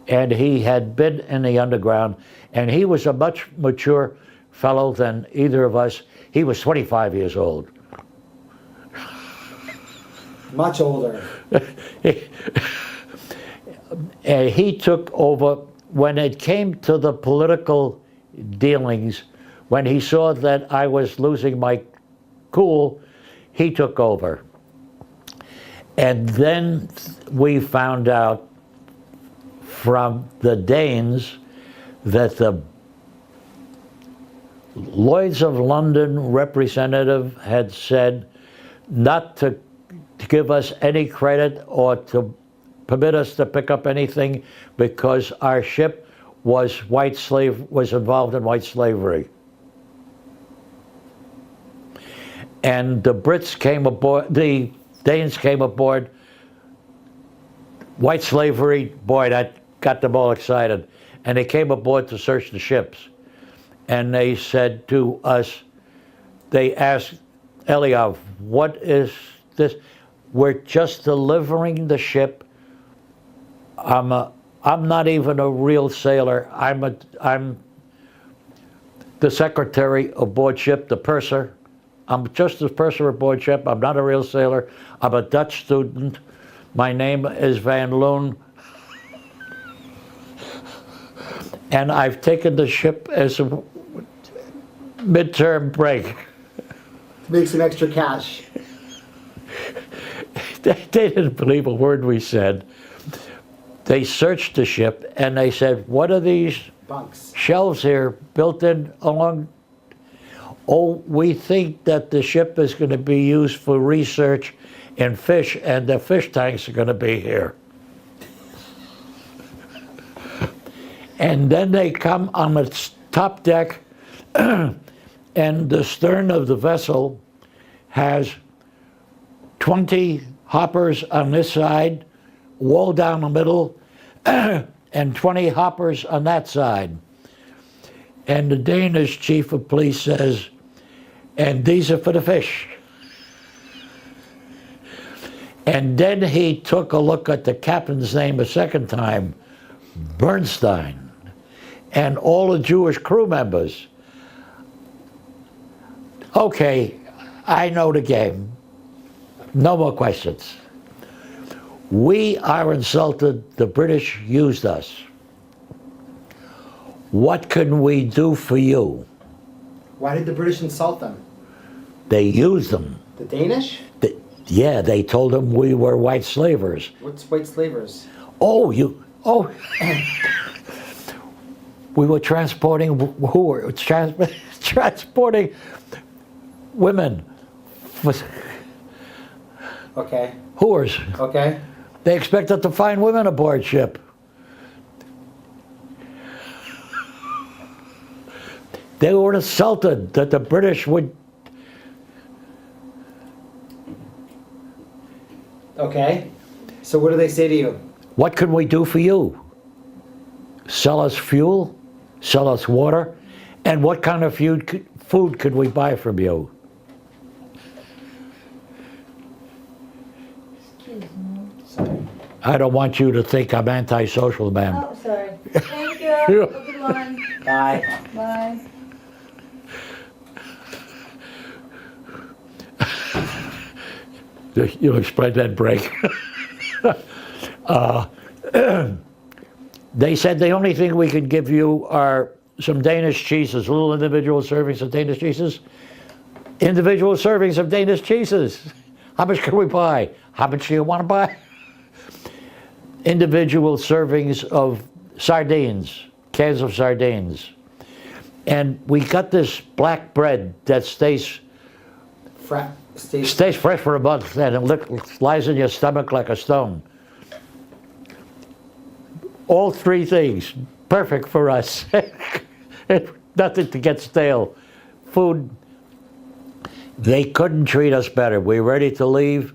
and he had been in the underground, and he was a much mature fellow than either of us. He was 25 years old. Much older. And he took over when it came to the political dealings. When he saw that I was losing my cool, he took over. And then we found out from the Danes that the Lloyd's of London representative had said not to give us any credit or to permit us to pick up anything because our ship was involved in white slavery. And the Brits came aboard, the Danes came aboard. White slavery, boy, that got them all excited. And they came aboard to search the ships. And they said to us, they asked Eliav, what is this? We're just delivering the ship. I'm not even a real sailor. I'm the secretary aboard ship, the purser. I'm just the purser aboard ship. I'm not a real sailor. I'm a Dutch student. My name is Van Loon. And I've taken the ship as a midterm break. Make some extra cash. They didn't believe a word we said. They searched the ship and they said, what are these Bunks. shelves here built in along? Oh, we think that the ship is going to be used for research in fish, and the fish tanks are going to be here. And then they come on the top deck, and the stern of the vessel has 20 hoppers on this side, wall down the middle, and 20 hoppers on that side. And the Danish chief of police says, and these are for the fish. And then he took a look at the captain's name a second time, Bernstein, and all the Jewish crew members. Okay, I know the game. No more questions. We are insulted. The British used us. What can we do for you? Why did the British insult them? They used them. The Danish? Yeah, they told them we were white slavers. What's white slavers? Oh, we were transporting transporting women. Okay. Whores. Okay. They expected to find women aboard ship. They were insulted that the British would. Okay. So what do they say to you? What can we do for you? Sell us fuel, sell us water, and what kind of food could we buy from you? Excuse me. Sorry. I don't want you to think I'm antisocial, ma'am. Oh, sorry. Thank you. Have a good one. Bye. Bye. You'll explain that break. They said the only thing we could give you are some Danish cheeses, little individual servings of Danish cheeses. Individual servings of Danish cheeses. How much can we buy? How much do you want to buy? Individual servings of sardines, cans of sardines. And we got this black bread that stays fresh for a month, and it lies in your stomach like a stone. All three things, perfect for us. Nothing to get stale. Food, they couldn't treat us better. We were ready to leave.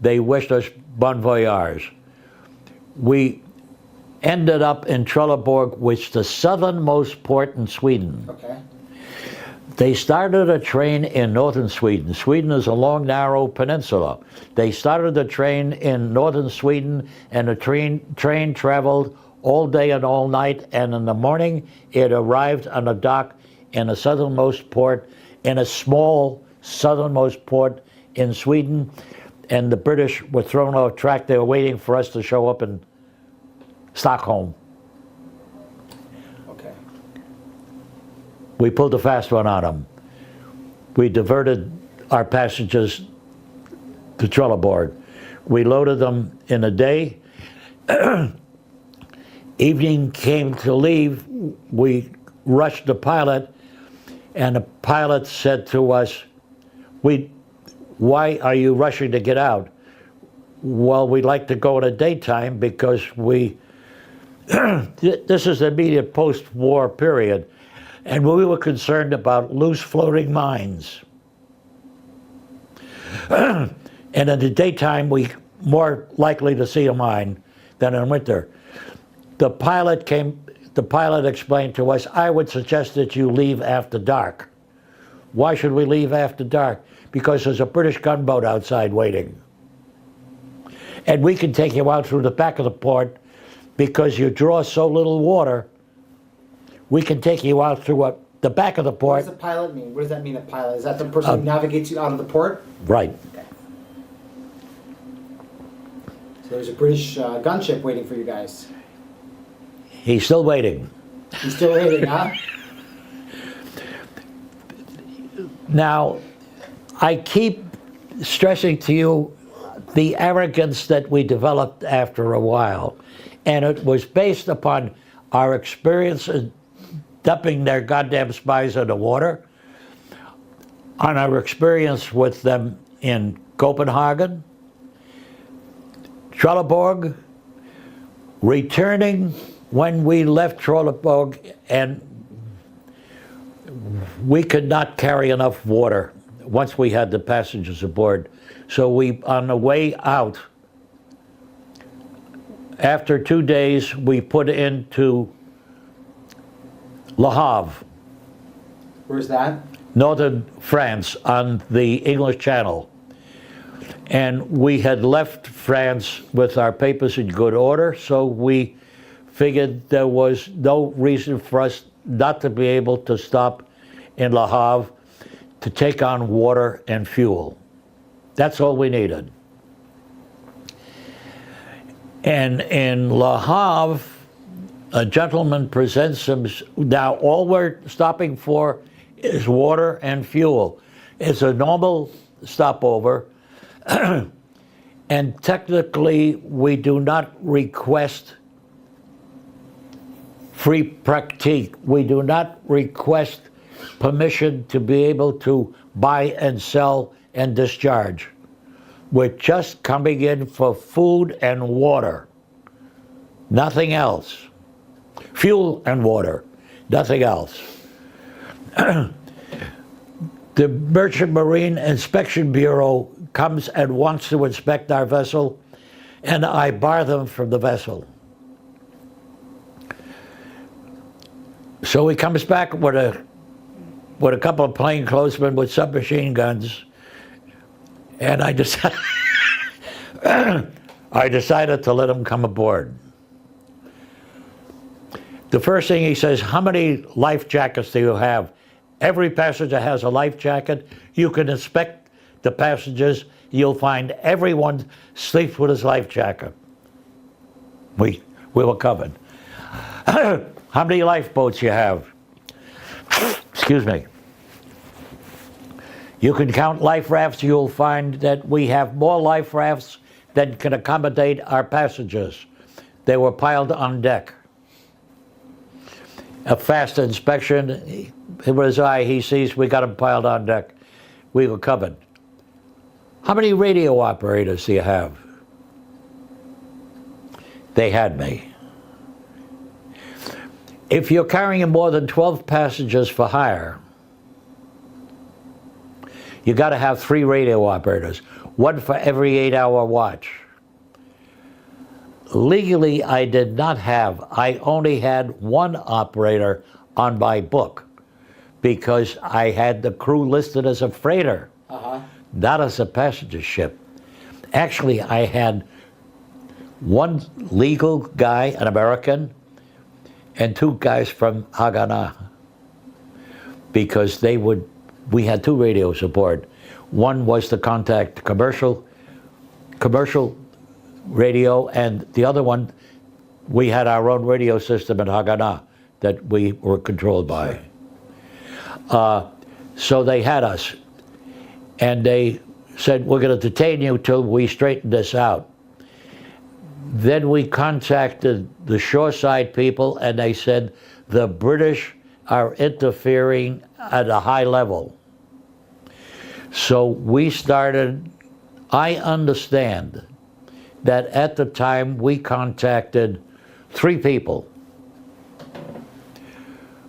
They wished us bon voyage. We ended up in Trelleborg, which is the southernmost port in Sweden. Okay. They started a train in northern Sweden. Sweden is a long, narrow peninsula. They started the train in northern Sweden, and the train traveled all day and all night, and in the morning it arrived on a dock in a southernmost port, in a small southernmost port in Sweden, and the British were thrown off track. They were waiting for us to show up in Stockholm. Okay. We pulled a fast one on them. We diverted our passengers to Trelleborg. We loaded them in a day. Evening came to leave. We rushed the pilot, and the pilot said to us, why are you rushing to get out? Well, we'd like to go in the daytime because this is the immediate post-war period, and we were concerned about loose floating mines. And in the daytime, we more likely to see a mine than in winter. The pilot explained to us, I would suggest that you leave after dark. Why should we leave after dark? Because there's a British gunboat outside waiting. And we can take you out through the back of the port because you draw so little water. We can take you out through the back of the What port. does a pilot mean? What does that mean, a pilot? Is that the person who navigates you out of the port? Right. Okay. So there's a British gunship waiting for you guys. He's still waiting. He's still waiting, huh? Now, I keep stressing to you the arrogance that we developed after a while. And it was based upon our experience in dumping their goddamn spies in the water, on our experience with them in Copenhagen, Trelleborg, returning when we left Trelleborg, and we could not carry enough water once we had the passengers aboard. So we, on the way out, after 2 days, we put into Le Havre, Where's that? northern France, on the English Channel. And we had left France with our papers in good order, so we figured there was no reason for us not to be able to stop in Le Havre to take on water and fuel. That's all we needed. And in Le Havre, a gentleman presents him. Now, all we're stopping for is water and fuel. It's a normal stopover. And technically, we do not request free pratique. We do not request permission to be able to buy and sell and discharge. We're just coming in for food and water, nothing else. Fuel and water, nothing else. The Merchant Marine Inspection Bureau comes and wants to inspect our vessel, and I bar them from the vessel. So he comes back with a couple of plainclothesmen with submachine guns, and I decided to let him come aboard. The first thing he says, how many life jackets do you have? Every passenger has a life jacket. You can inspect the passengers. You'll find everyone sleeps with his life jacket. We were covered. How many lifeboats you have? Excuse me. You can count life rafts. You'll find that we have more life rafts than can accommodate our passengers. They were piled on deck. A fast inspection, with his eye, he sees we got them piled on deck. We were covered. How many radio operators do you have? They had me. If you're carrying more than 12 passengers for hire, you got to have 3 radio operators, one for every 8-hour watch. Legally, I did not have. I only had 1 operator on my book because I had the crew listed as a freighter, not as a passenger ship. Actually, I had one legal guy, an American, and two guys from Haganah, because we had two radios aboard. One was to contact commercial radio, and the other one, we had our own radio system in Haganah that we were controlled by. So they had us, and they said, we're going to detain you till we straighten this out. Then we contacted the shoreside people, and they said, the British are interfering at a high level. So we started, I understand that at the time we contacted 3 people.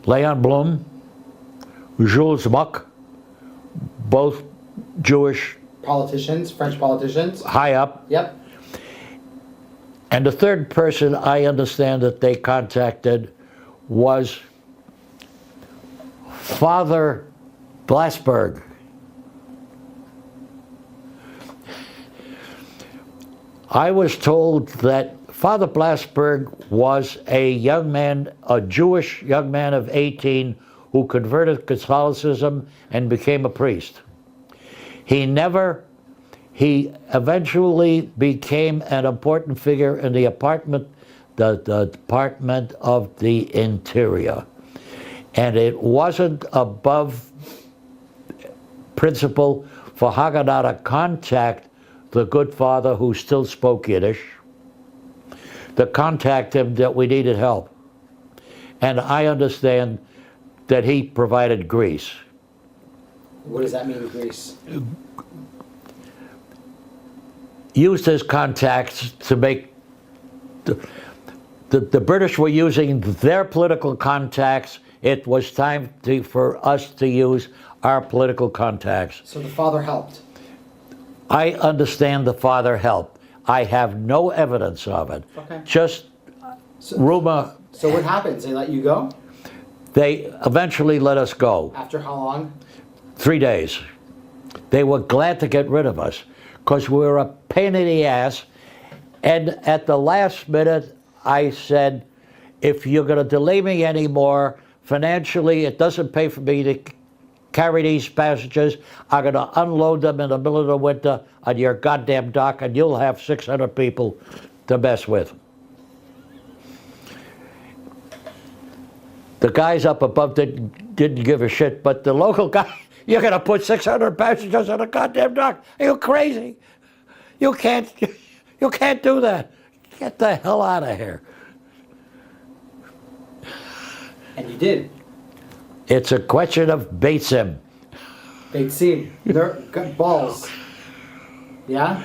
Leon Blum, Jules Muck, both Jewish Politicians, French politicians. high up. Yep. And the third person I understand that they contacted was Father Blasberg. I was told that Father Blasberg was a young man, a Jewish young man of 18 who converted to Catholicism and became a priest. He eventually became an important figure in the Department of the Interior. And it wasn't above principle for Haganah to contact the good father who still spoke Yiddish, to contact him that we needed help. And I understand that he provided grease. What does that mean, Greece? Used his contacts to make, the British were using their political contacts. It was time for us to use our political contacts. So the father helped. I understand the father helped. I have no evidence of it. Okay. Just rumor. So what happens? They let you go? They eventually let us go. After how long? 3 days. They were glad to get rid of us because we were a pain in the ass. And at the last minute, I said, if you're going to delay me anymore, financially, it doesn't pay for me to carry these passengers. I'm going to unload them in the middle of the winter on your goddamn dock, and you'll have 600 people to mess with. The guys up above didn't give a shit, but the local guy, you're going to put 600 passengers on a goddamn dock? Are you crazy? You can't do that. Get the hell out of here. And you did. It's a question of Batsim. Beitzim. They're got balls. Yeah?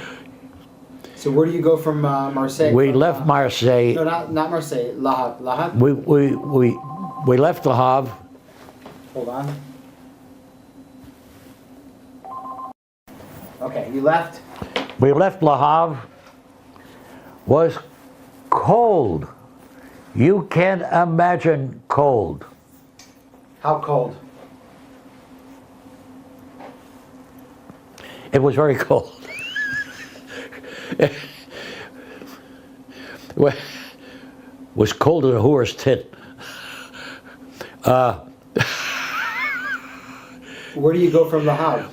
So where do you go from Marseille? We From, left Marseille. No, not Marseille. Le Havre. Le Havre? We left Le Havre. Hold on. Okay, you left. We left Le Havre. Was cold. You can't imagine cold. How cold? It was very cold. It was cold as a whore's tit. Where do you go from Le Havre?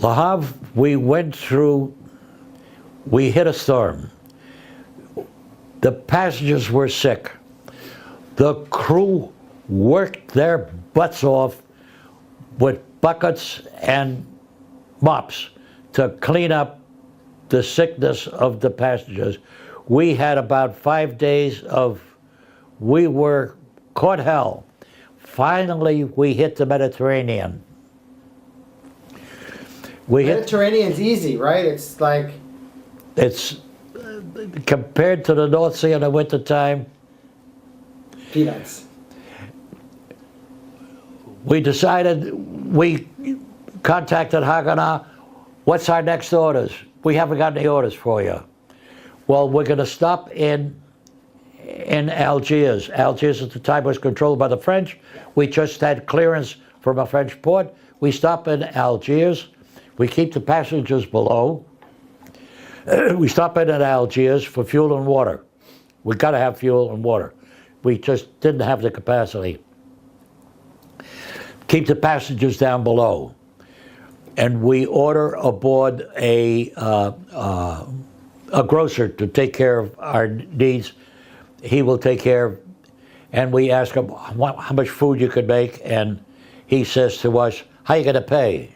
Le Havre, we hit a storm. The passengers were sick. The crew worked their butts off with buckets and mops to clean up the sickness of the passengers. We had about 5 days we were caught hell. Finally, we hit the Mediterranean. Mediterranean's easy, right? It's like... It's compared to the North Sea in the wintertime. Peanuts. We contacted Haganah. What's our next orders? We haven't got any orders for you. Well, we're going to stop in Algiers. Algiers at the time was controlled by the French. We just had clearance from a French port. We stop in Algiers. We keep the passengers below. We stop in at Algiers for fuel and water. We got to have fuel and water. We just didn't have the capacity. Keep the passengers down below. And we order aboard a grocer to take care of our needs. He will take care of, and we ask him how much food you could make, and he says to us, how you going to pay?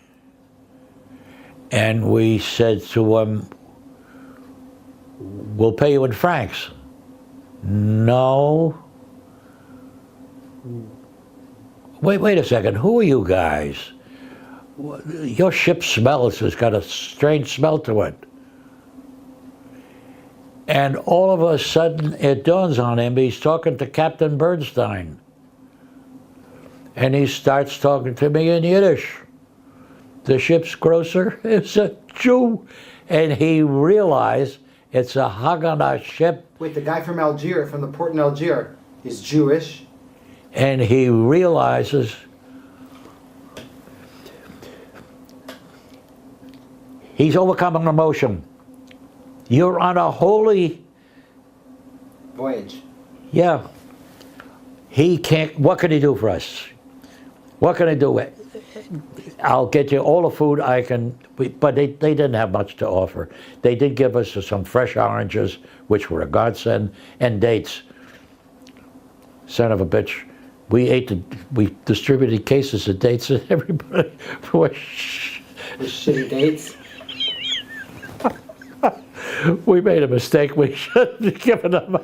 And we said to him, we'll pay you in francs. No. Wait a second, who are you guys? Your ship smells, it's got a strange smell to it. And all of a sudden it dawns on him, he's talking to Captain Bernstein. And he starts talking to me in Yiddish. The ship's grocer is a Jew. And he realized it's a Haganah ship. Wait, the guy from Algiers, from the port in Algiers, is Jewish. And he realizes he's overcoming emotion. You're on a holy voyage. Yeah. He can't, what can he do for us? What can I do? I'll get you all the food I can, but they didn't have much to offer. They did give us some fresh oranges, which were a godsend, and dates. Son of a bitch. We distributed cases of dates and everybody was shitty dates. We made a mistake. We shouldn't have given them.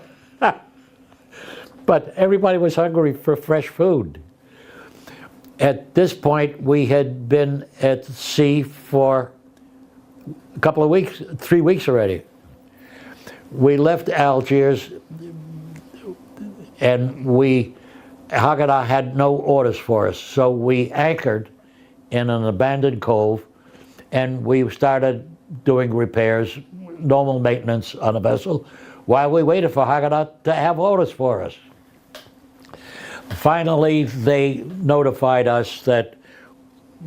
But everybody was hungry for fresh food. At this point, we had been at sea for a couple of weeks, 3 weeks already. We left Algiers, and Haganah had no orders for us, so we anchored in an abandoned cove, and we started doing repairs, normal maintenance on a vessel, while we waited for Haganah to have orders for us. Finally, they notified us that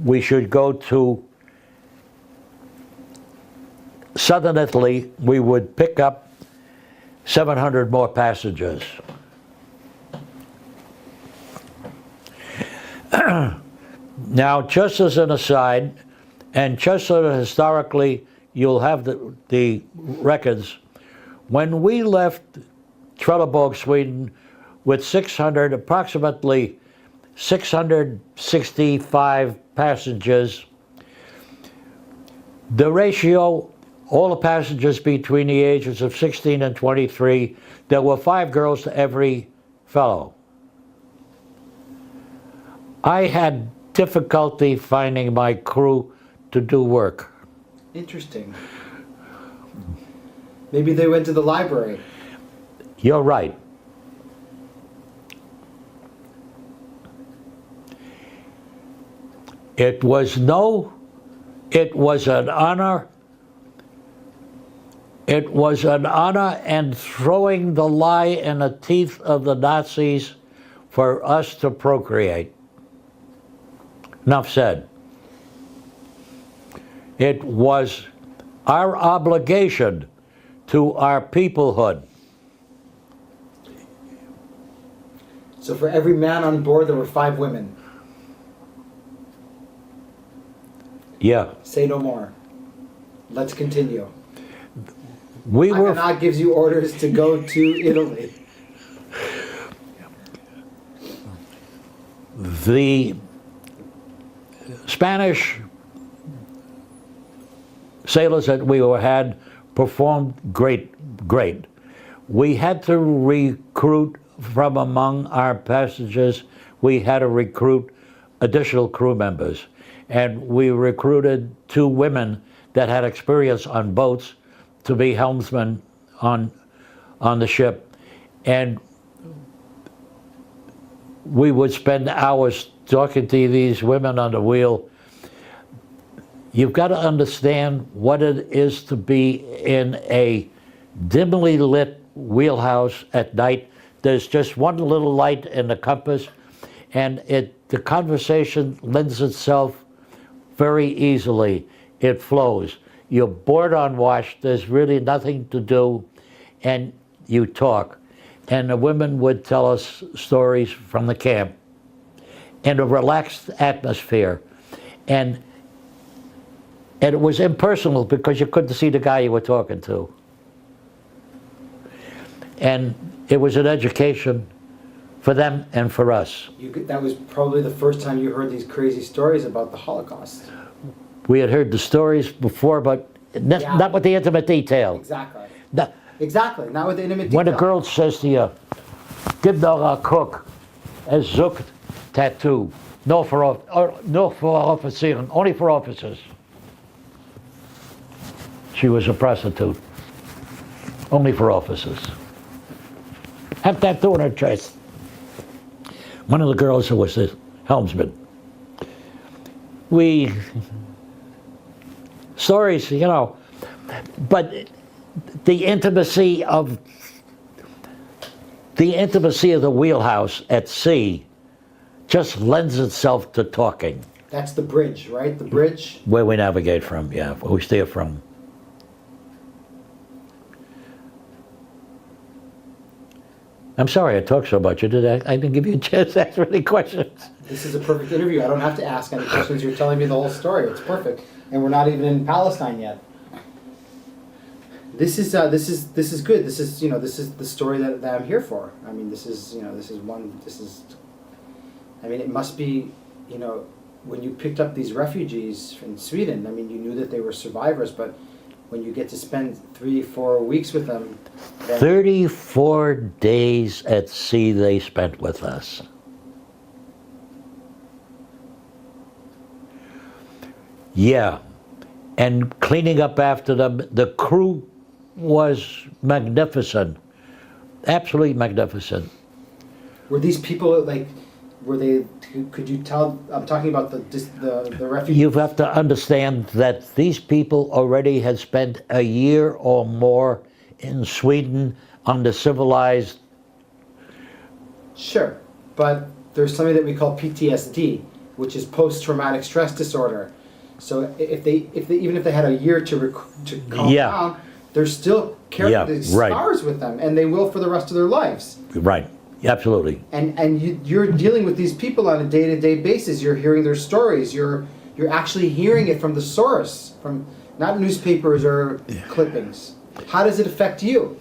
we should go to southern Italy. We would pick up 700 more passengers. Now, just as an aside, and just so that historically you'll have the records, when we left Trelleborg, Sweden, with approximately 665 passengers, the ratio, all the passengers between the ages of 16 and 23, there were 5 girls to every fellow. I had difficulty finding my crew to do work. Interesting. Maybe they went to the library. You're right. It was an honor. It was an honor and throwing the lie in the teeth of the Nazis for us to procreate. Enough said. It was our obligation to our peoplehood. So for every man on board, there were 5 women. Yeah. Say no more. Let's continue. Haganah gives you orders to go to Italy. The Spanish sailors that we had performed great. We had to recruit from among our passengers. We had to recruit additional crew members. And we recruited 2 women that had experience on boats to be helmsmen on the ship. And we would spend hours talking to these women on the wheel. You've got to understand what it is to be in a dimly lit wheelhouse at night. There's just one little light in the compass, and it the conversation lends itself very easily. It flows. You're bored on watch, there's really nothing to do, and you talk. And the women would tell us stories from the camp in a relaxed atmosphere. And it was impersonal because you couldn't see the guy you were talking to. And it was an education for them and for us. That was probably the first time you heard these crazy stories about the Holocaust. We had heard the stories before, but not with the intimate detail. Exactly. No, Exactly, not with the intimate detail. when a girl says to you, "Gib noch a cook, es sucht tattoo," no for officers, only for officers. She was a prostitute, only for officers. Have tattoo on her chest. One of the girls who was the helmsman. Stories, you know, but the intimacy of the wheelhouse at sea just lends itself to talking. That's the bridge, right? The bridge. Where we navigate from, yeah, where we steer from. I'm sorry I talked so much. I didn't give you a chance to ask any questions. This is a perfect interview. I don't have to ask any questions. You're telling me the whole story. It's perfect. And we're not even in Palestine yet. This is good. This is the story that I'm here for. I mean, it must be, when you picked up these refugees in Sweden, I mean, you knew that they were survivors, but when you get to spend 3-4 weeks with them. 34 days at sea they spent with us. Yeah, and cleaning up after them. The crew was magnificent, absolutely magnificent. Were these people could you tell, I'm talking about the refugees. You have to understand that these people already had spent a year or more in Sweden under civilized. Sure, but there's something that we call PTSD, which is post-traumatic stress disorder. So even if they had a year to calm down, they're still carrying these scars with them, and they will for the rest of their lives. Right. Absolutely. And you're dealing with these people on a day-to-day basis. You're hearing their stories. You're actually hearing it from the source, from not newspapers or clippings. How does it affect you?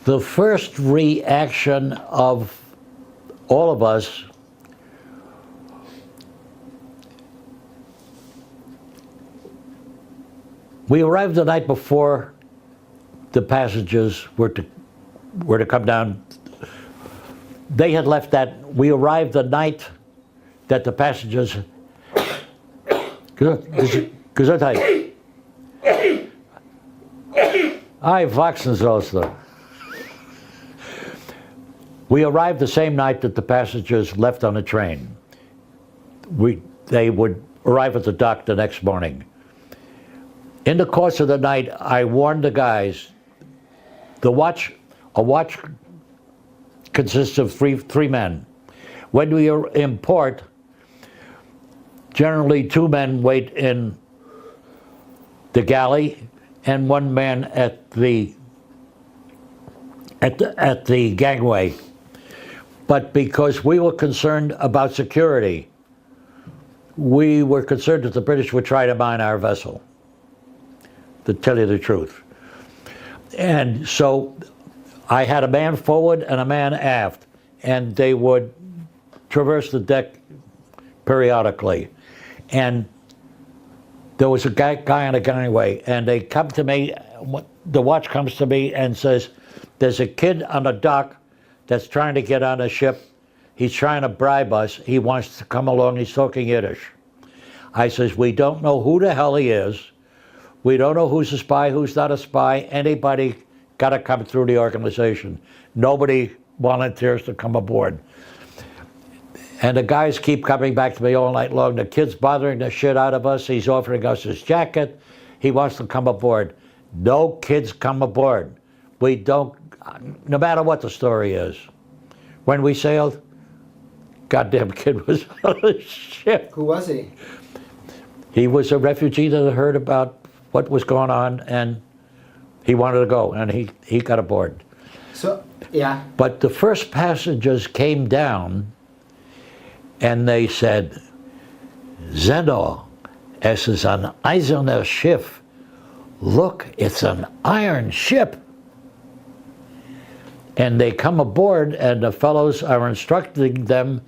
The first reaction of all of us we arrived the night before the passengers were to come down. They had left we arrived the night that the passengers. Gesundheit. Wachsensauster. We arrived the same night that the passengers left on the train. They would arrive at the dock the next morning. In the course of the night, I warned the guys. A watch consists of three men. When we are in port, generally 2 men wait in the galley and 1 man at the gangway. But because we were concerned about security, we were concerned that the British would try to mine our vessel, to tell you the truth. And so I had a man forward and a man aft, and they would traverse the deck periodically. And there was a guy on the gangway, and they come to me, the watch comes to me and says, "There's a kid on the dock that's trying to get on a ship. He's trying to bribe us. He wants to come along. He's talking Yiddish." I says, "We don't know who the hell he is. We don't know who's a spy, who's not a spy. Anybody got to come through the organization. Nobody volunteers to come aboard." And the guys keep coming back to me all night long. The kid's bothering the shit out of us. He's offering us his jacket. He wants to come aboard. No kids come aboard. We don't. no matter what the story is. When we sailed, goddamn kid was on the ship. Who was he? He was a refugee that had heard about what was going on, and he wanted to go, and he got aboard. So, yeah. But the first passengers came down, and they said, Zeno, es ist ein eiserner Schiff. Look, it's an iron ship. And they come aboard, and the fellows are instructing them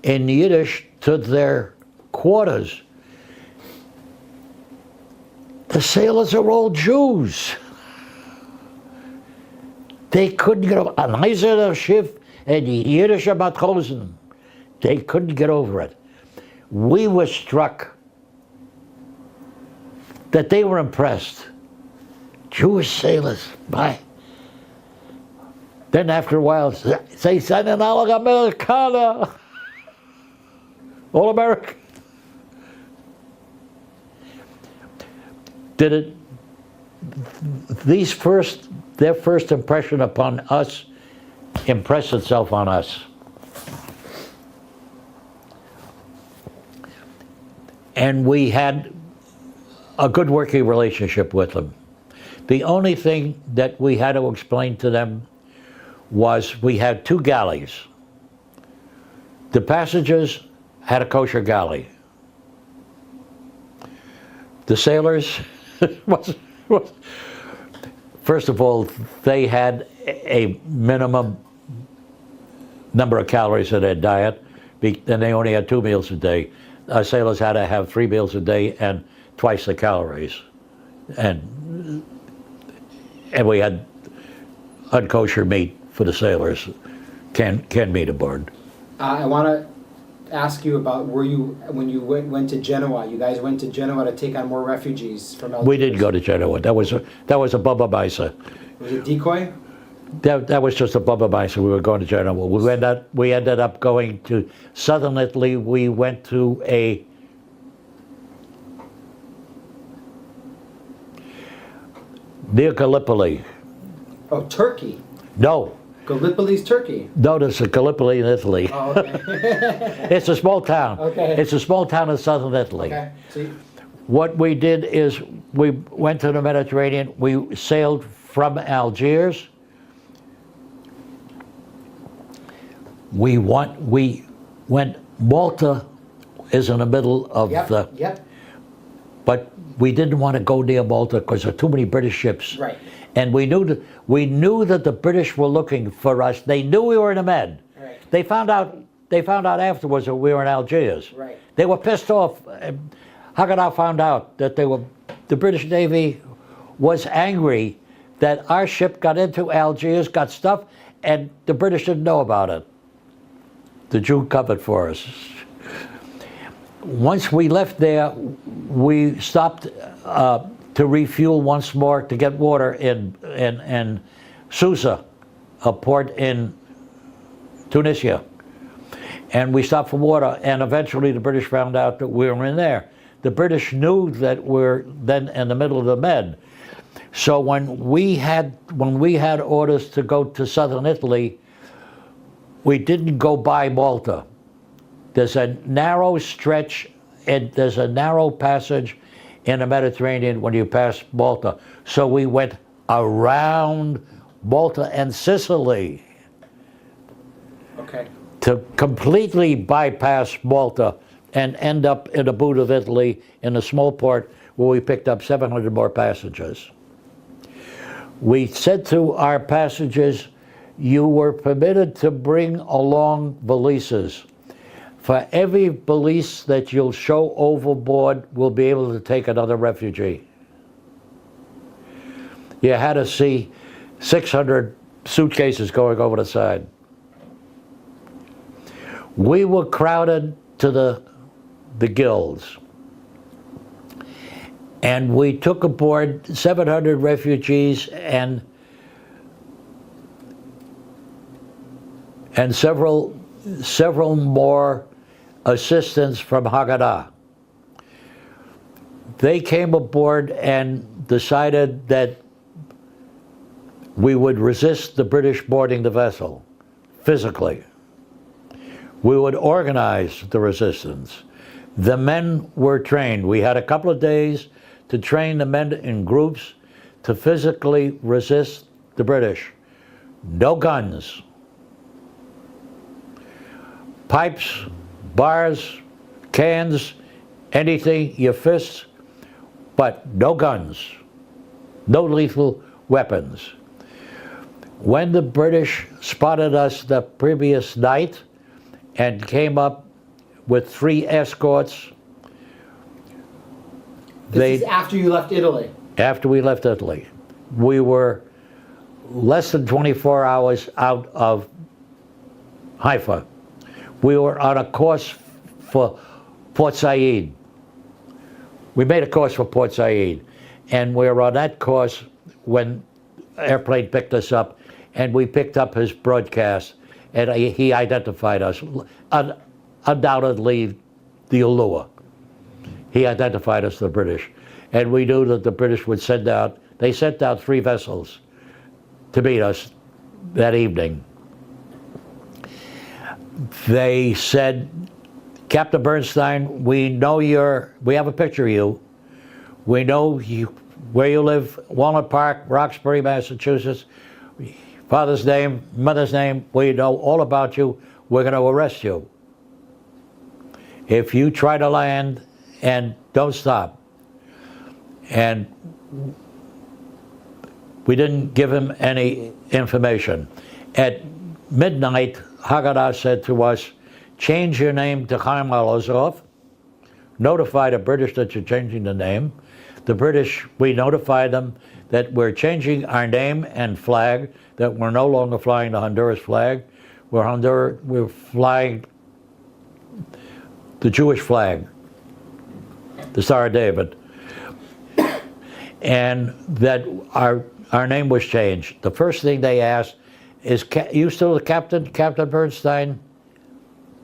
in Yiddish to their quarters. The sailors are all Jews. They couldn't get over an eiserner Schiff and Yiddische Matrosen. They couldn't get over it. We were struck that they were impressed. Jewish sailors, bye. Then after a while, they said, Americana. All American. Did it, their first impression upon us impressed itself on us. And we had a good working relationship with them. The only thing that we had to explain to them was we had 2 galleys. The passengers had a kosher galley. The sailors, first of all, they had a minimum number of calories in their diet, and they only had 2 meals a day. Our sailors had to have 3 meals a day and twice the calories. And we had unkosher meat for the sailors, canned meat aboard. I want to ask you about when you went to Genoa. You guys went to Genoa to take on more refugees from Algiers. We did go to Genoa. That was a Bubba Baisa. Was it decoy? That was just a Bubba Baisa. We were going to Genoa. We ended up going to southern Italy. We went to near Gallipoli. Oh, Turkey. No. Gallipoli's Turkey. No, there's a Gallipoli in Italy. Oh, okay. It's a small town. Okay. It's a small town in southern Italy. Okay. See? What we did is we went to the Mediterranean. We sailed from Algiers. We went. Malta is in the middle of the. Yep. But we didn't want to go near Malta because there are too many British ships. Right. And we knew that the British were looking for us. They knew we were in the Med. Right. They found out afterwards that we were in Algiers. Right. They were pissed off. Haggadah found out that the British Navy was angry that our ship got into Algiers, got stuff, and the British didn't know about it. The Jew covered for us. Once we left there, we stopped to refuel once more to get water in Susa, a port in Tunisia. And we stopped for water, and eventually the British found out that we were in there. The British knew that we're then in the middle of the Med. So when we had orders to go to southern Italy, we didn't go by Malta. There's a narrow stretch, and there's a narrow passage in the Mediterranean when you pass Malta. So we went around Malta and Sicily. Okay. To completely bypass Malta and end up in the boot of Italy in a small port where we picked up 700 more passengers. We said to our passengers, you were permitted to bring along valises. For every valise that you'll show overboard, we'll be able to take another refugee. You had to see 600 suitcases going over the side. We were crowded to the gills. And we took aboard 700 refugees and several more assistants from Haggadah. They came aboard and decided that We would resist the British boarding the vessel, physically. We would organize the resistance. The men were trained. We had a couple of days to train the men in groups to physically resist the British. No guns. Pipes, bars, cans, anything, your fists, but no guns. No lethal weapons. When the British spotted us the previous night and came up with 3 escorts, This is after you left Italy. after we left Italy, we were less than 24 hours out of Haifa. We were on a course for Port Said. We made a course for Port Said, and we were on that course when airplane picked us up, and we picked up his broadcast, and he identified us. Undoubtedly, the Ulua. He identified us, the British. And we knew that the British would send out, they sent out 3 vessels to meet us that evening. They said, Captain Bernstein, we know we have a picture of you. We know where you live, Walnut Park, Roxbury, Massachusetts. Father's name, mother's name, we know all about you. We're going to arrest you if you try to land and don't stop. And we didn't give him any information. At midnight, Haggadah said to us, change your name to Chaim Alozov. Notify the British that you're changing the name. The British, we notified them that we're changing our name and flag, that we're no longer flying the Honduras flag. We're flying the Jewish flag, the Star of David. And that our name was changed. The first thing they asked is, you still the captain, Captain Bernstein?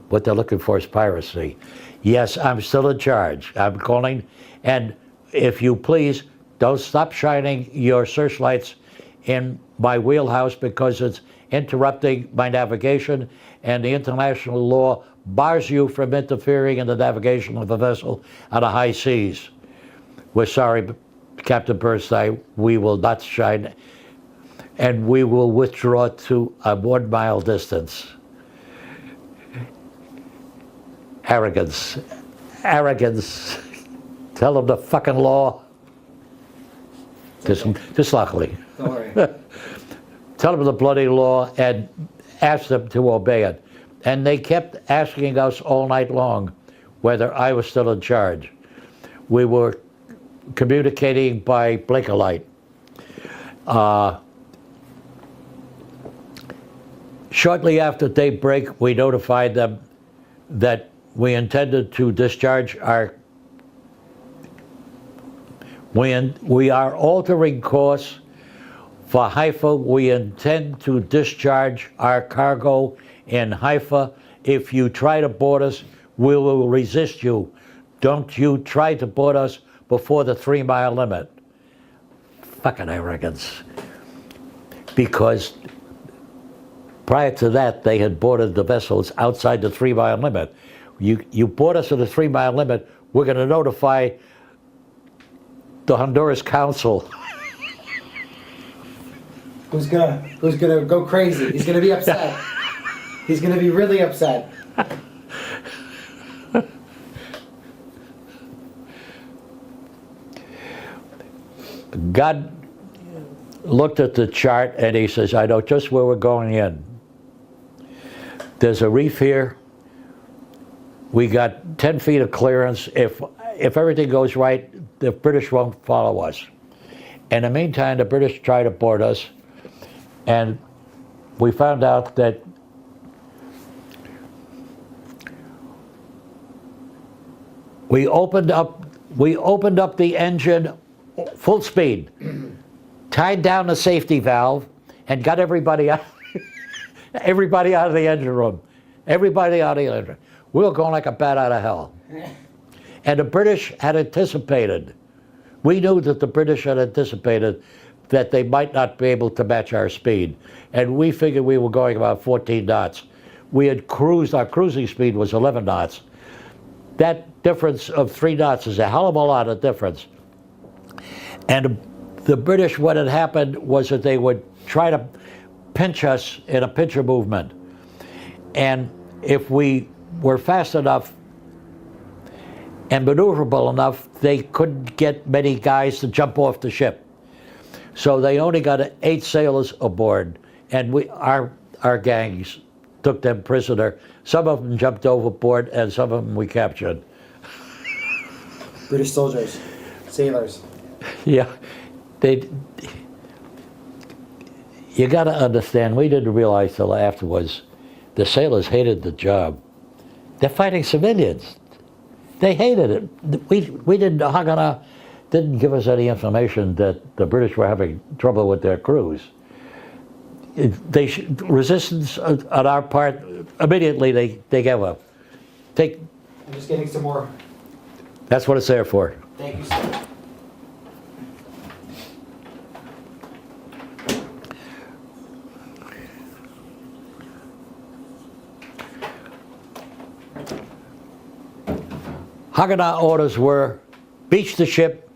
What they're looking for is piracy. Yes, I'm still in charge. I'm calling, and if you please, don't stop shining your searchlights in my wheelhouse because it's interrupting my navigation, and the international law bars you from interfering in the navigation of a vessel on the high seas. We're sorry, Captain Bernstein, we will not shine, and we will withdraw to a 1 mile distance. Arrogance. Arrogance. Tell them the fucking law. Just luckily. Don't worry. Tell them the bloody law and ask them to obey it. And they kept asking us all night long whether I was still in charge. We were communicating by blinker light. Shortly after daybreak, we notified them that we intended to discharge our. We are altering course for Haifa. We intend to discharge our cargo in Haifa. If you try to board us, we will resist you. Don't you try to board us before the 3 mile limit. Fucking arrogance. Because prior to that, they had boarded the vessels outside the 3 mile limit. You board us at the 3 mile limit, we're going to notify the Honduras Council. Who's gonna go crazy? He's gonna be upset. He's gonna be really upset. God looked at the chart and he says, I know just where we're going in. There's a reef here. We got 10 feet of clearance. If everything goes right, the British won't follow us. In the meantime, the British tried to board us, and we found out that we opened up the engine full speed, tied down the safety valve, and got everybody out, everybody out of the engine room. Everybody out of the engine room. We were going like a bat out of hell. And the British had anticipated. We knew that the British had anticipated that they might not be able to match our speed. And we figured we were going about 14 knots. We had cruised, our cruising speed was 11 knots. That difference of 3 knots is a hell of a lot of difference. And the British, what had happened was that they would try to pinch us in a pincher movement. And if we were fast enough and maneuverable enough, they couldn't get many guys to jump off the ship. So they only got 8 sailors aboard, and our gangs took them prisoner. Some of them jumped overboard, and some of them we captured. British soldiers, sailors. Yeah, you got to understand, we didn't realize till afterwards, the sailors hated the job. They're fighting civilians. They hated it. We didn't, Haganah didn't give us any information that the British were having trouble with their crews. Resistance on our part, immediately they gave up. I'm just getting some more. That's what it's there for. Thank you, sir. Haganah orders were, beach the ship,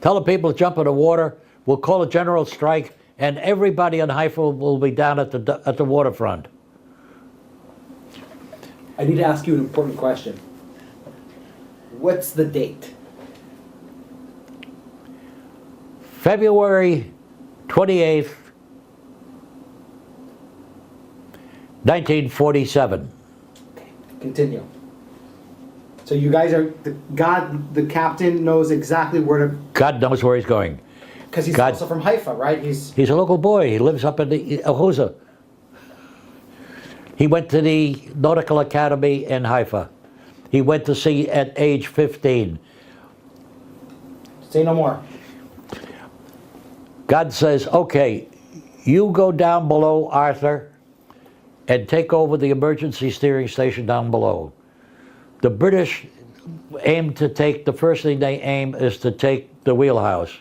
tell the people to jump in the water, we'll call a general strike, and everybody in Haifa will be down at the waterfront. I need to ask you an important question. What's the date? February 28th, 1947. Continue. So you guys are, the captain knows exactly where to, God knows where he's going. because he's God- also from Haifa, right? He's He's a local boy. He lives up in the Ahuza. He went to the Nautical Academy in Haifa. He went to sea at age 15. say no more. God says, okay, you go down below, Arthur, and take over the emergency steering station down below. The British aim to take, the first thing they aim is to take the wheelhouse.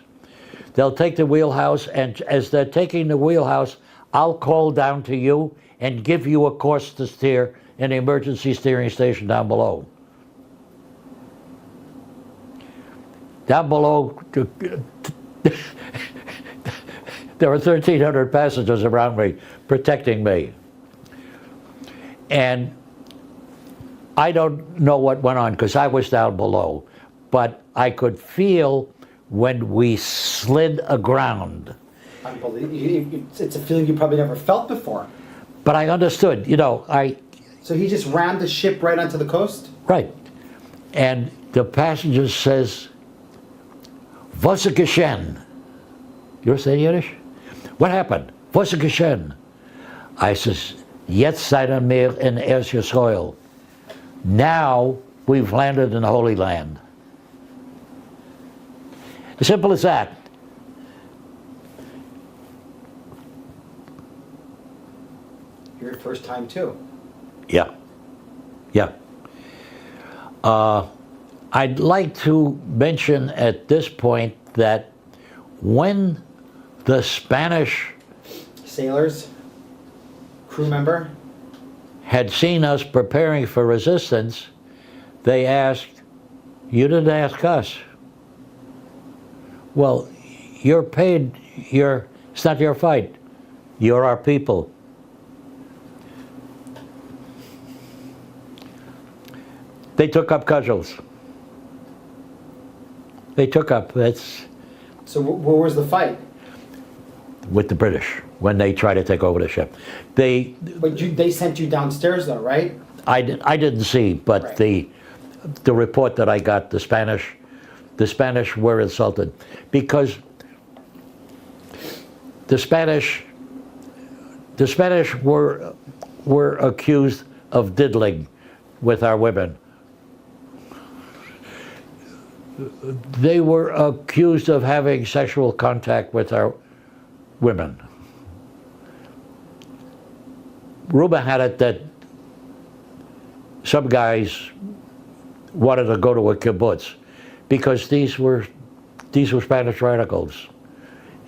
They'll take the wheelhouse, and as they're taking the wheelhouse, I'll call down to you and give you a course to steer in the emergency steering station down below. Down below, there were 1,300 passengers around me, protecting me. And I don't know what went on, because I was down below, but I could feel when we slid aground. Unbelievable. It's a feeling you probably never felt before. But I understood, you know, So he just rammed the ship right onto the coast? right. And the passenger says, "Was ist geschehen?" You're saying Yiddish? What happened? Was ist geschehen? I says, "Jetzt seien wir in Eretz Yisrael." Now we've landed in the Holy Land. As simple as that. Your first time too. Yeah, yeah. I'd like to mention at this point that when the Spanish Sailors, crew member. had seen us preparing for resistance, they asked, "You didn't ask us." Well, you're paid, it's not your fight. You're our people. They took up cudgels. They took up, that's So where was the fight? with the British, when they tried to take over the ship. They They sent you downstairs though, right? I didn't see, but Right. the report that I got, the Spanish were insulted because the Spanish were accused of diddling with our women. They were accused of having sexual contact with our women. Rumor had it that some guys wanted to go to a kibbutz because these were Spanish radicals,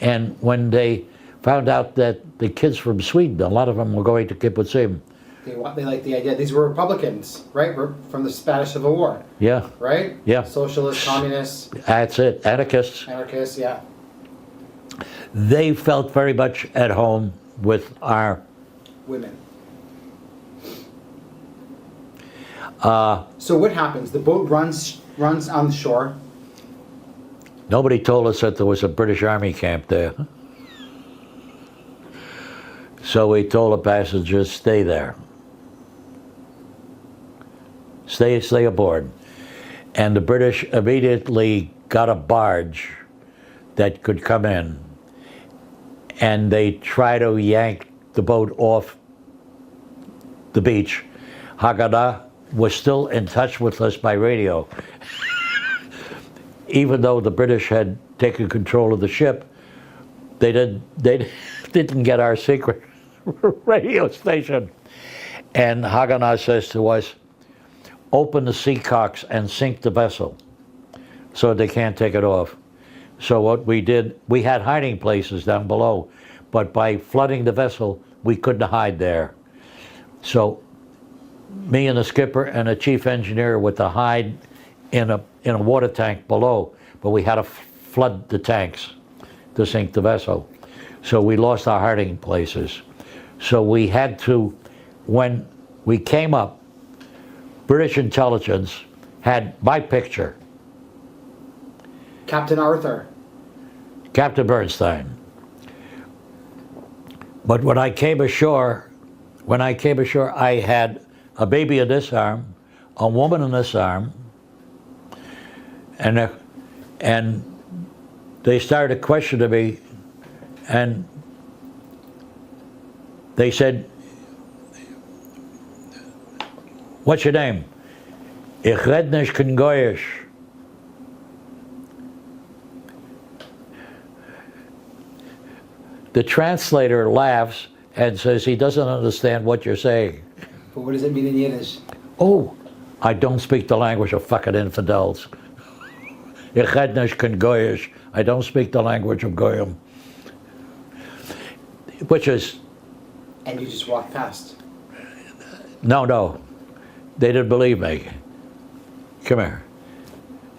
And when they found out that the kids from Sweden, a lot of them were going to kibbutzim. They like the idea. These were Republicans, right? From the Spanish Civil War, Yeah, right? Yeah. Socialists, communists, that's it, anarchists. anarchists, yeah. They felt very much at home with our Women. So what happens? The boat runs on the shore. Nobody told us that there was a British Army camp there. So we told the passengers, stay there. Stay aboard. And the British immediately got a barge that could come in, and they tried to yank the boat off the beach. Haggadah was still in touch with us by radio. Even though the British had taken control of the ship, they didn't get our secret radio station. And Haggadah says to us, open the seacocks and sink the vessel so they can't take it off. So what we did, we had hiding places down below, but by flooding the vessel, we couldn't hide there. So me and the skipper and the chief engineer were to hide in a water tank below, but we had to flood the tanks to sink the vessel. So we lost our hiding places. So we had to, when we came up, British intelligence had my picture, Captain Arthur. Captain Bernstein. But when I came ashore, I had a baby in this arm, a woman in this arm, and they started questioning me, and they said, what's your name? Ich red nicht kein Goyish. The translator laughs and says he doesn't understand what you're saying. But what does it mean in Yiddish? Oh, I don't speak the language of fucking infidels. Ich red nicht kein Goyish. I don't speak the language of Goyim. Which is, And you just walk past. no. They didn't believe me. Come here.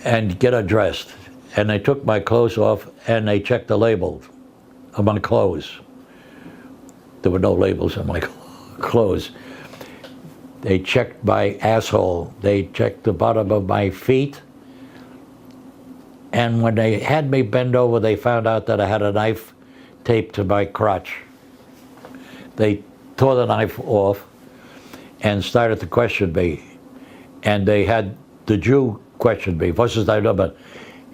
And get undressed. And they took my clothes off and they checked the label of my clothes. There were no labels on my clothes. They checked my asshole. They checked the bottom of my feet. And when they had me bend over, they found out that I had a knife taped to my crotch. They tore the knife off and started to question me. And they had the Jew question me. Was ist dein Name?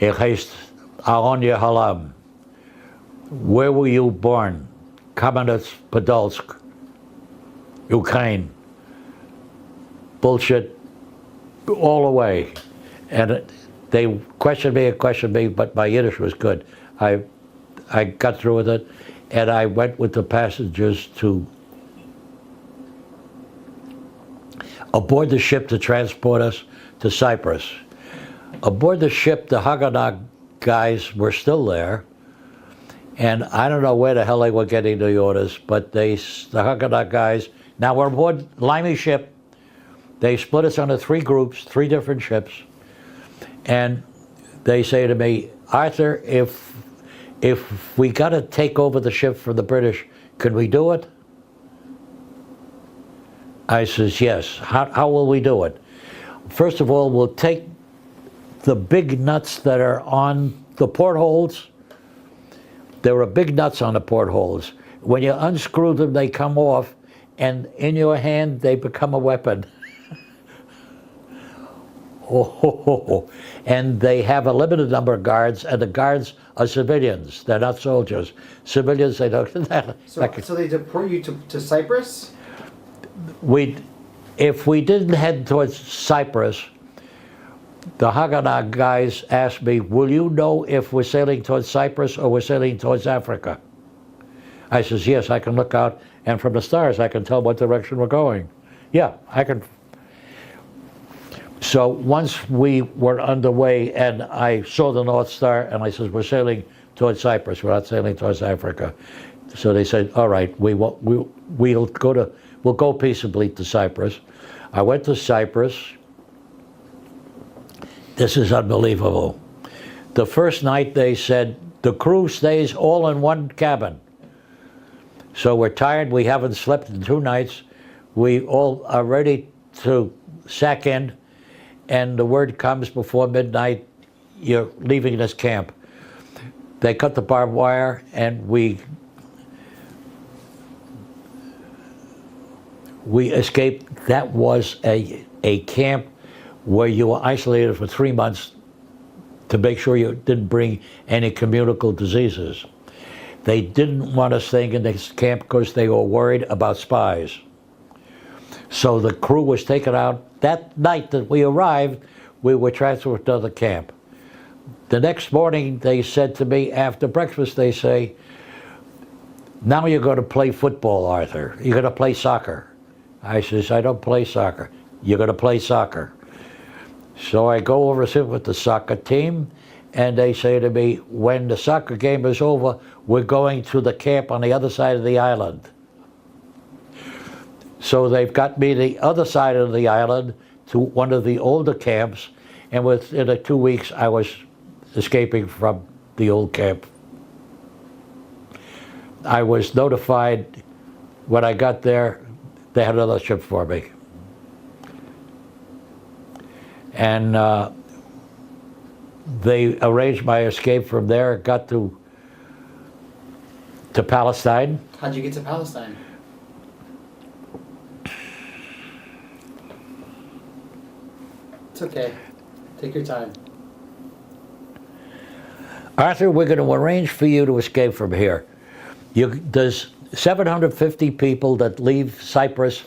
Ich heißt Aaron Yehalam. Where were you born? Kamenets-Podolsk, Ukraine. Bullshit all the way. And they questioned me, but my Yiddish was good. I got through with it, and I went with the passengers to aboard the ship to transport us to Cyprus. Aboard the ship, the Haggadah guys were still there, and I don't know where the hell they were getting the orders, but the Haggadah guys, now we're aboard Limey ship, they split us into 3 groups, 3 different ships, and they say to me, Arthur, if we got to take over the ship from the British, can we do it? I says, yes. How will we do it? First of all, we'll take the big nuts that are on the portholes. There are big nuts on the portholes. When you unscrew them, they come off, and in your hand, they become a weapon. And they have a limited number of guards, and the guards are civilians. They're not soldiers. Civilians, they don't. So they deport you to Cyprus? If we didn't head towards Cyprus, the Haggadah guys asked me, will you know if we're sailing towards Cyprus or we're sailing towards Africa? I says, yes, I can look out, and from the stars I can tell what direction we're going. Yeah, I can. So once we were underway and I saw the North Star and I says, we're sailing towards Cyprus. We're not sailing towards Africa. So they said, all right, we'll go peaceably to Cyprus. I went to Cyprus. This is unbelievable. The first night they said, the crew stays all in one cabin. So we're tired, we haven't slept in 2 nights. We all are ready to sack in, and the word comes before midnight, you're leaving this camp. They cut the barbed wire, and we escaped. That was a camp where you were isolated for 3 months to make sure you didn't bring any communicable diseases. They didn't want us staying in this camp because they were worried about spies. So the crew was taken out. That night that we arrived, we were transferred to another camp. The next morning, they said to me, after breakfast, they say, now you're going to play football, Arthur. You're going to play soccer. I says, I don't play soccer. You're going to play soccer. So I go over to sit with the soccer team, and they say to me, when the soccer game is over, we're going to the camp on the other side of the island. So they've got me the other side of the island to one of the older camps, and within 2 weeks I was escaping from the old camp. I was notified when I got there, they had another ship for me. And they arranged my escape from there, got to Palestine. How'd you get to Palestine? It's okay. Take your time. Arthur, we're going to arrange for you to escape from here. There's 750 people that leave Cyprus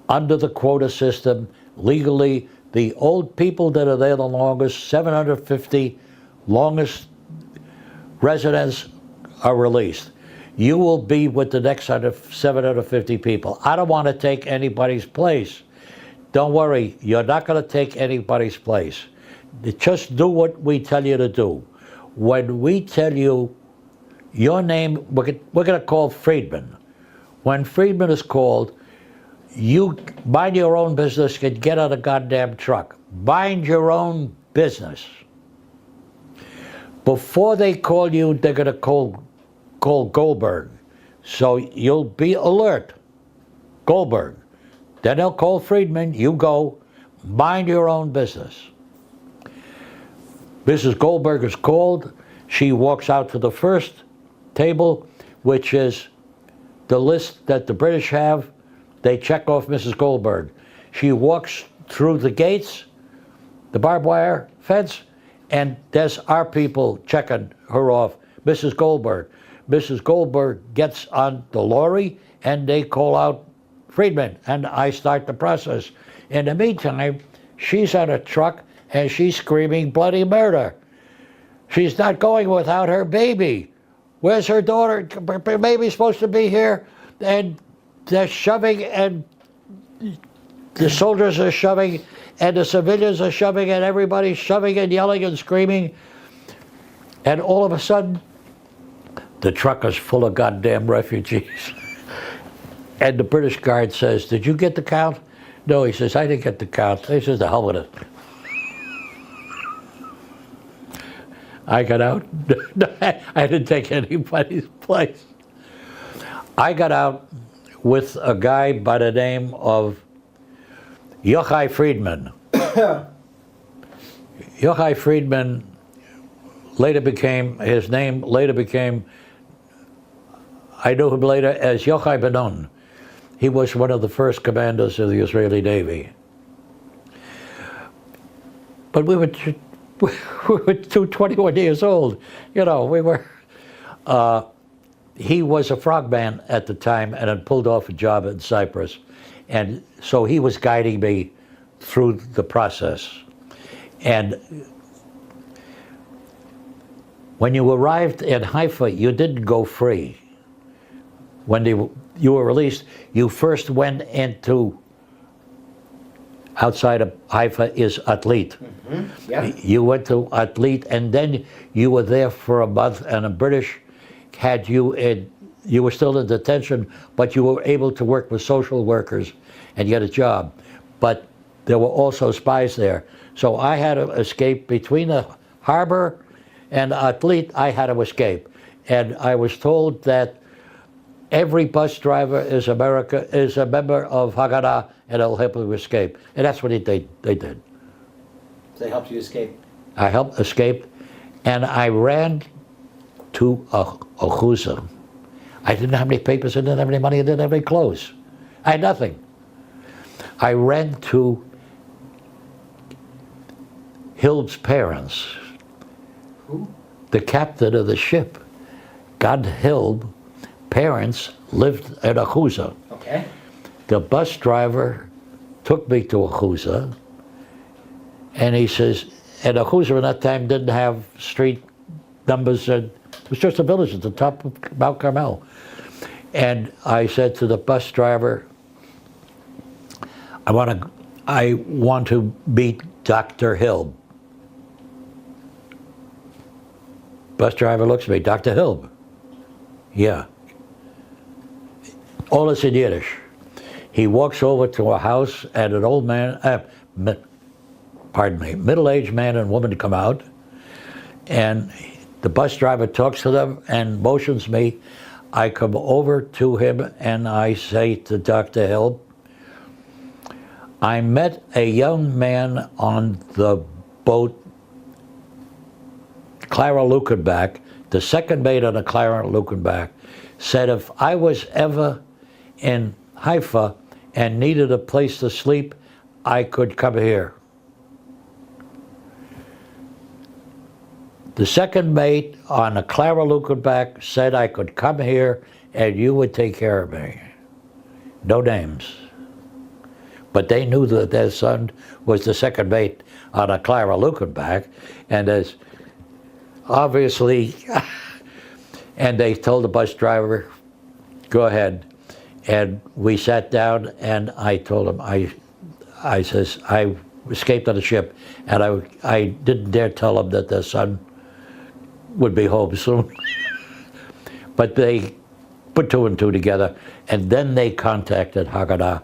under the quota system legally. The old people that are there the longest, 750 longest residents, are released. You will be with the next 750 people. I don't want to take anybody's place. Don't worry, you're not going to take anybody's place. Just do what we tell you to do. When we tell you your name, we're going to call Friedman. When Friedman is called, you mind your own business and get on a goddamn truck. Mind your own business. Before they call you, they're going to call Goldberg. So you'll be alert. Goldberg. Then they'll call Friedman. You go. Mind your own business. Mrs. Goldberg is called. She walks out to the first table, which is the list that the British have. They check off Mrs. Goldberg. She walks through the gates, the barbed wire fence, and there's our people checking her off. Mrs. Goldberg. Mrs. Goldberg gets on the lorry, and they call out Friedman, and I start the process. In the meantime, she's on a truck, and she's screaming bloody murder. She's not going without her baby. Where's her daughter? Her baby's supposed to be here. And they're shoving, and the soldiers are shoving, and the civilians are shoving, and everybody's shoving and yelling and screaming. And all of a sudden, the truck is full of goddamn refugees. And the British guard says, did you get the count? No, he says, I didn't get the count. He says, the hell with it. I got out. I didn't take anybody's place. I got out with a guy by the name of Yochai Friedman. Yochai Friedman his name later became, I knew him later as Yochai Ben-Nun. He was one of the first commanders of the Israeli Navy. But we were 21 years old. You know, we were, he was a frogman at the time and had pulled off a job in Cyprus. And so he was guiding me through the process. And when you arrived in Haifa, you didn't go free. When you were released, you first went into outside of Haifa is Atlit. Yeah. You went to Atlit, and then you were there for a month, and the British had you in, you were still in detention, but you were able to work with social workers and get a job. But there were also spies there. So I had to escape between the harbor and Atlit. I had to escape. And I was told that every bus driver is a member of Haggadah, and it'll help you escape. And that's what they did. They helped you escape. I helped escape, and I ran to a chuza. I didn't have any papers, I didn't have any money, I didn't have any clothes. I had nothing. I ran to Hild's parents. Who? The captain of the ship. God Hild parents lived at a chuza. Okay. The bus driver took me to a chuza, and he says, and a chuza at that time didn't have street numbers, and it was just a village at the top of Mount Carmel. And I said to the bus driver, I want to meet Dr. Hill. Bus driver looks at me, Dr. Hill. Yeah. All is in Yiddish. He walks over to a house, and an old man, middle-aged man and woman come out, and the bus driver talks to them and motions me. I come over to him and I say to Dr. Hill, I met a young man on the boat, Clara Lukenbach, the second mate on the Clara Lukenbach, said if I was ever in Haifa and needed a place to sleep, I could come here. The second mate on the Clara Lukenbach said I could come here and you would take care of me. No names. But they knew that their son was the second mate on a Clara Lukenbach, and as obviously, and they told the bus driver, go ahead. And we sat down and I told him, I says, I escaped on the ship, and I didn't dare tell him that their son would be home soon. But they put two and two together, and then they contacted Haggadah.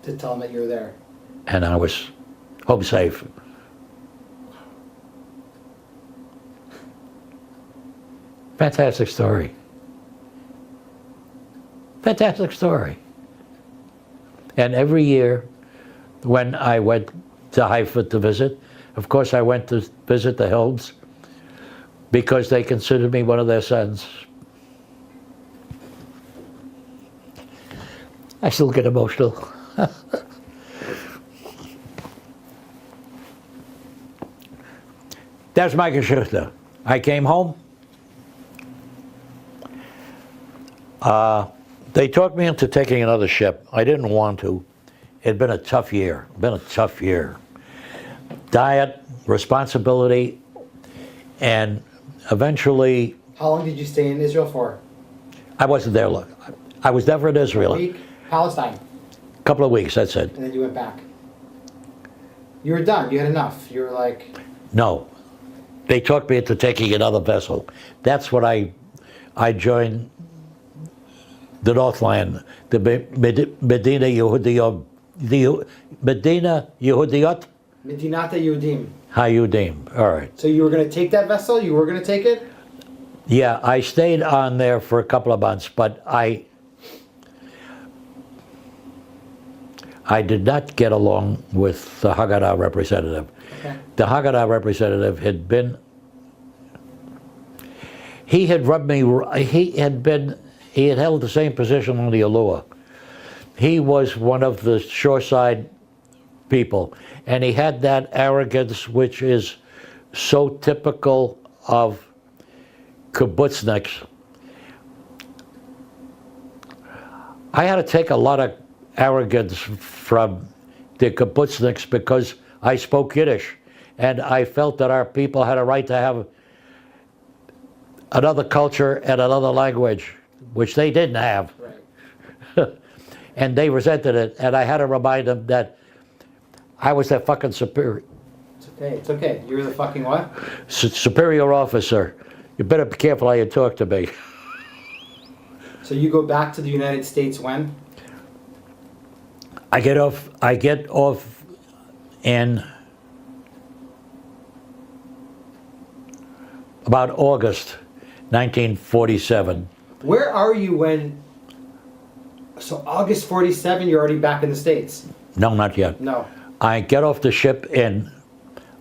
To tell them that you were there. And I was home safe. Fantastic story. Fantastic story. And every year when I went to Haifa to visit, of course I went to visit the Hilds because they considered me one of their sons. I still get emotional. That's my Geschichte. I came home. They talked me into taking another ship. I didn't want to. It had been a tough year. Diet, responsibility, and eventually... How long did you stay in Israel for? I wasn't there long. I was never in Israel. A week? Palestine? A couple of weeks, that's it. And then you went back? You were done, you had enough. You were like... No. They talked me into taking another vessel. That's when I joined the Northland, the Medina Yehudiyot, Medina Yehudiyot? Medinata Yehudim. Hayudim, all right. So you were going to take that vessel? You were going to take it? Yeah, I stayed on there for a couple of months, but I did not get along with the Haggadah representative. Okay. The Haggadah representative had been, he had rubbed me, he had held the same position on the Alua. He was one of the shoreside people, and he had that arrogance which is so typical of kibbutzniks. I had to take a lot of arrogance from the kibbutzniks because I spoke Yiddish, and I felt that our people had a right to have another culture and another language, which they didn't have. Right. And they resented it, and I had to remind them that I was their fucking superior. It's okay. It's okay. You're the fucking what? Superior officer. You better be careful how you talk to me. So you go back to the United States when? I get off in about August 1947. Where are you when? So August 47, you're already back in the States? No, not yet. No. I get off the ship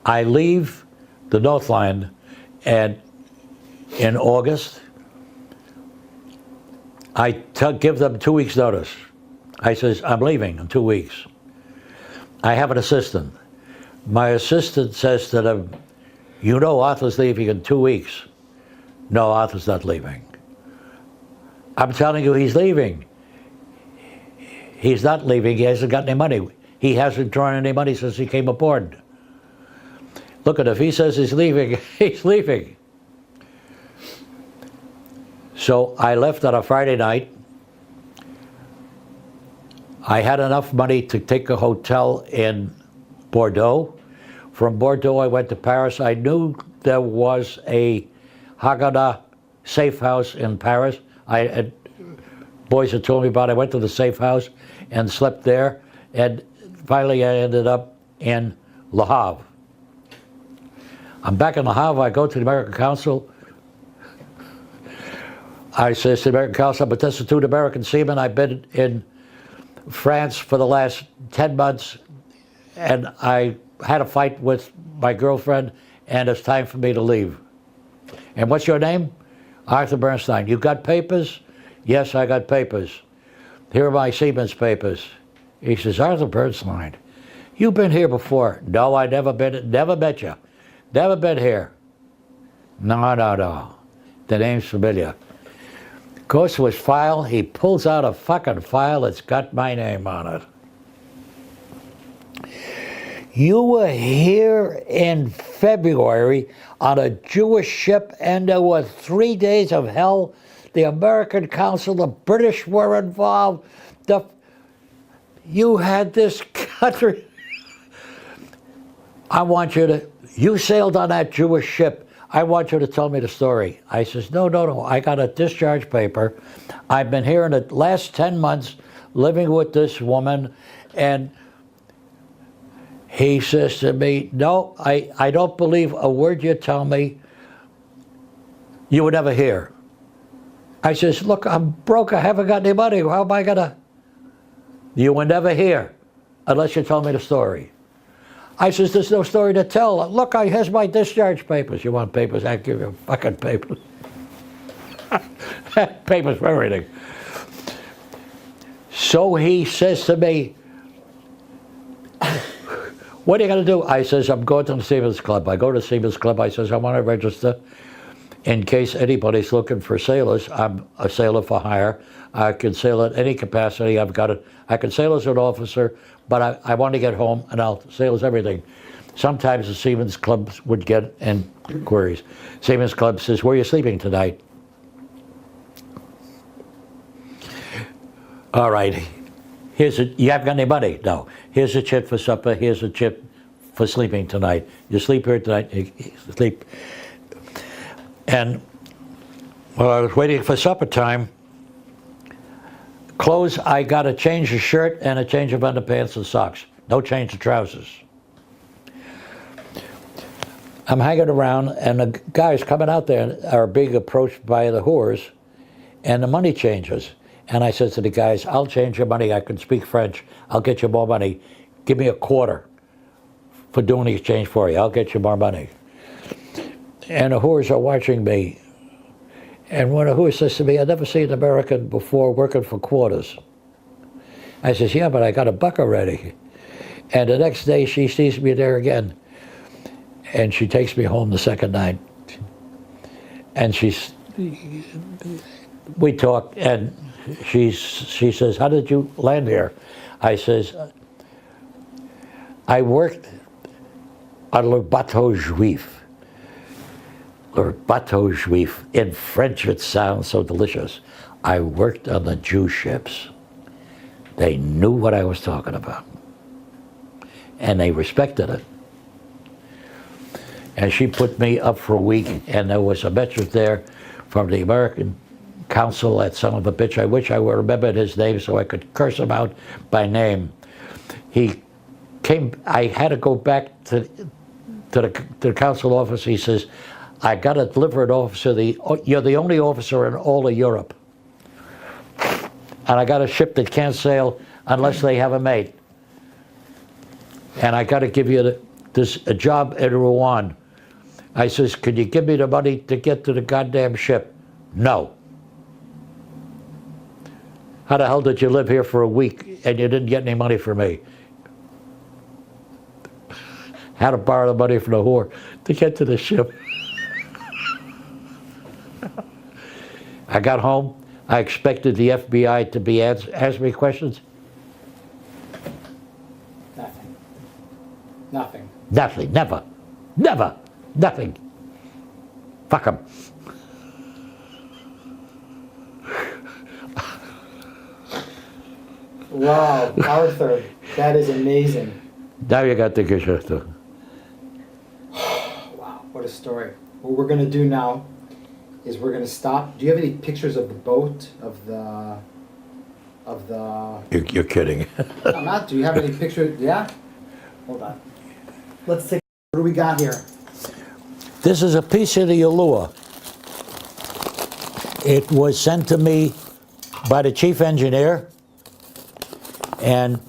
I leave the Northland and in August. I give them 2 weeks notice. I says, I'm leaving in 2 weeks. I have an assistant. My assistant says to them, you know Arthur's leaving in 2 weeks. No, Arthur's not leaving. I'm telling you he's leaving. He's not leaving, he hasn't got any money. He hasn't drawn any money since he came aboard. Look at, if he says he's leaving, he's leaving. So I left on a Friday night. I had enough money to take a hotel in Bordeaux. From Bordeaux, I went to Paris. I knew there was a Haggadah safe house in Paris. Boys had told me about it. I went to the safe house and slept there. And finally, I ended up in Le Havre. I'm back in Le Havre. I go to the American Council. I says to the American Council, I'm a destitute American seaman. I've been in France for the last 10 months, and I had a fight with my girlfriend, and it's time for me to leave. And what's your name? Arthur Bernstein. You got papers? Yes, I got papers. Here are my seaman's papers. He says, Arthur Bernstein, you've been here before. No, I never met you. Never been here. No. The name's familiar. Goes to his file, he pulls out a fucking file that's got my name on it. You were here in February on a Jewish ship and there were 3 days of hell. The American Council, the British were involved. You had this country. You sailed on that Jewish ship. I want you to tell me the story. I says, no. I got a discharge paper. I've been here in the last 10 months living with this woman. And he says to me, no, I don't believe a word you tell me. You were never here. I says, look, I'm broke. I haven't got any money. How am I going to? You were never here unless you tell me the story. I says, there's no story to tell. Look, here's my discharge papers. You want papers? I'll give you fucking papers. Papers for everything. So he says to me, what are you going to do? I says, I'm going to the Seamen's Club. I go to the Seamen's Club. I says, I want to register in case anybody's looking for sailors. I'm a sailor for hire. I can sail at any capacity. I can sail as an officer, but I want to get home and I'll sail as everything. Sometimes the Seamen's Clubs would get inquiries. Seamen's Club says, where are you sleeping tonight? All right, you haven't got any money? No. Here's a chit for supper, here's a chit for sleeping tonight. You sleep here tonight, you sleep. And while I was waiting for supper time, clothes, I got a change of shirt and a change of underpants and socks. No change of trousers. I'm hanging around and the guys coming out there are being approached by the whores and the money changers. And I said to the guys, I'll change your money. I can speak French. I'll get you more money. Give me a quarter for doing the exchange for you. I'll get you more money. And the whores are watching me. And one of the whores says to me, I've never seen an American before working for quarters. I says, yeah, but I got $1 already. And the next day she sees me there again. And she takes me home the second night. And we talk, and she says, how did you land here? I says, I worked on Le Bateau Juif. Le Bateau Juif. In French it sounds so delicious. I worked on the Jew ships. They knew what I was talking about. and they respected it. And she put me up for a week, and there was a veteran there from the American Council, that son of a bitch. I wish I would remembered his name so I could curse him out by name. He came, I had to go back to the council office. He says, I got to deliver an officer, you're the only officer in all of Europe. And I got a ship that can't sail unless they have a mate. And I got to give you a job in Rouen. I says, could you give me the money to get to the goddamn ship? No. How the hell did you live here for a week and you didn't get any money from me? Had to borrow the money from the whore to get to the ship. I got home. I expected the FBI to be ask me questions. Nothing. Nothing. Nothing. Never. Never. Nothing. Fuck them. Wow, Arthur, that is amazing. Now you got the Geschichte. Wow, what a story. What we're going to do now is we're going to stop. Do you have any pictures of the boat, of the... You're kidding. I'm not. Do you have any pictures? Yeah? Hold on. Let's take... What do we got here? This is a piece of the Allure. It was sent to me by the chief engineer, and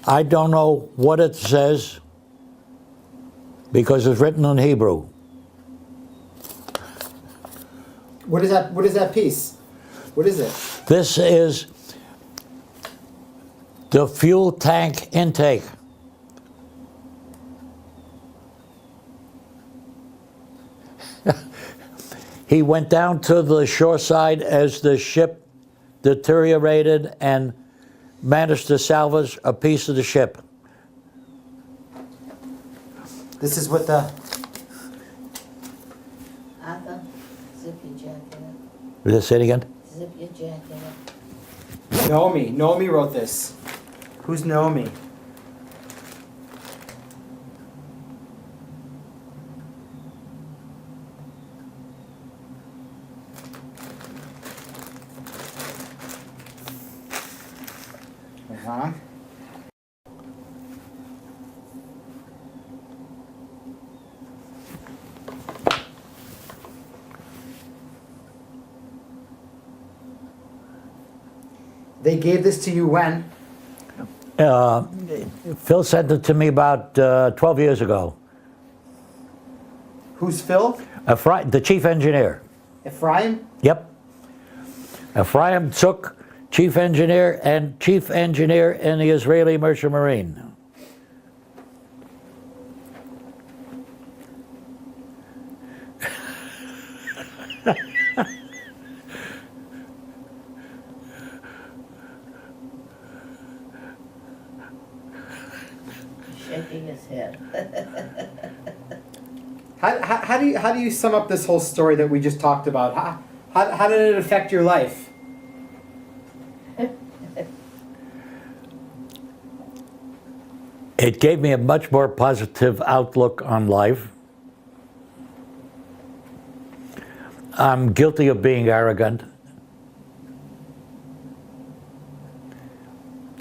I don't know what it says because it's written in Hebrew. What is that? What is that piece? What is it? This is the fuel tank intake. He went down to the shore side as the ship deteriorated and managed to salvage a piece of the ship. This is what the... Arthur, zip your jacket up. Will you say it again? Zip your jacket up. Naomi. Naomi wrote this. Who's Naomi? Uh-huh. They gave this to you when? Phil sent it to me about 12 years ago. Who's Phil? The chief engineer. Ephraim? Yep. Ephraim took chief engineer in the Israeli Merchant Marine. Shaking his head. How do you sum up this whole story that we just talked about? How did it affect your life? It gave me a much more positive outlook on life. I'm guilty of being arrogant.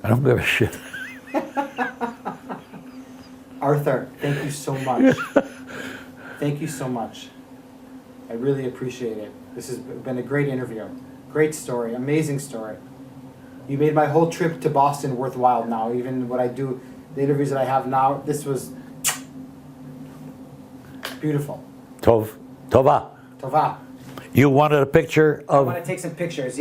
I don't give a shit. Arthur, thank you so much. Thank you so much. I really appreciate it. This has been a great interview. Great story. Amazing story. You made my whole trip to Boston worthwhile now. Even what I do, the interviews that I have now, this was beautiful. Tova. Tova. You wanted a picture I of... want to take some pictures.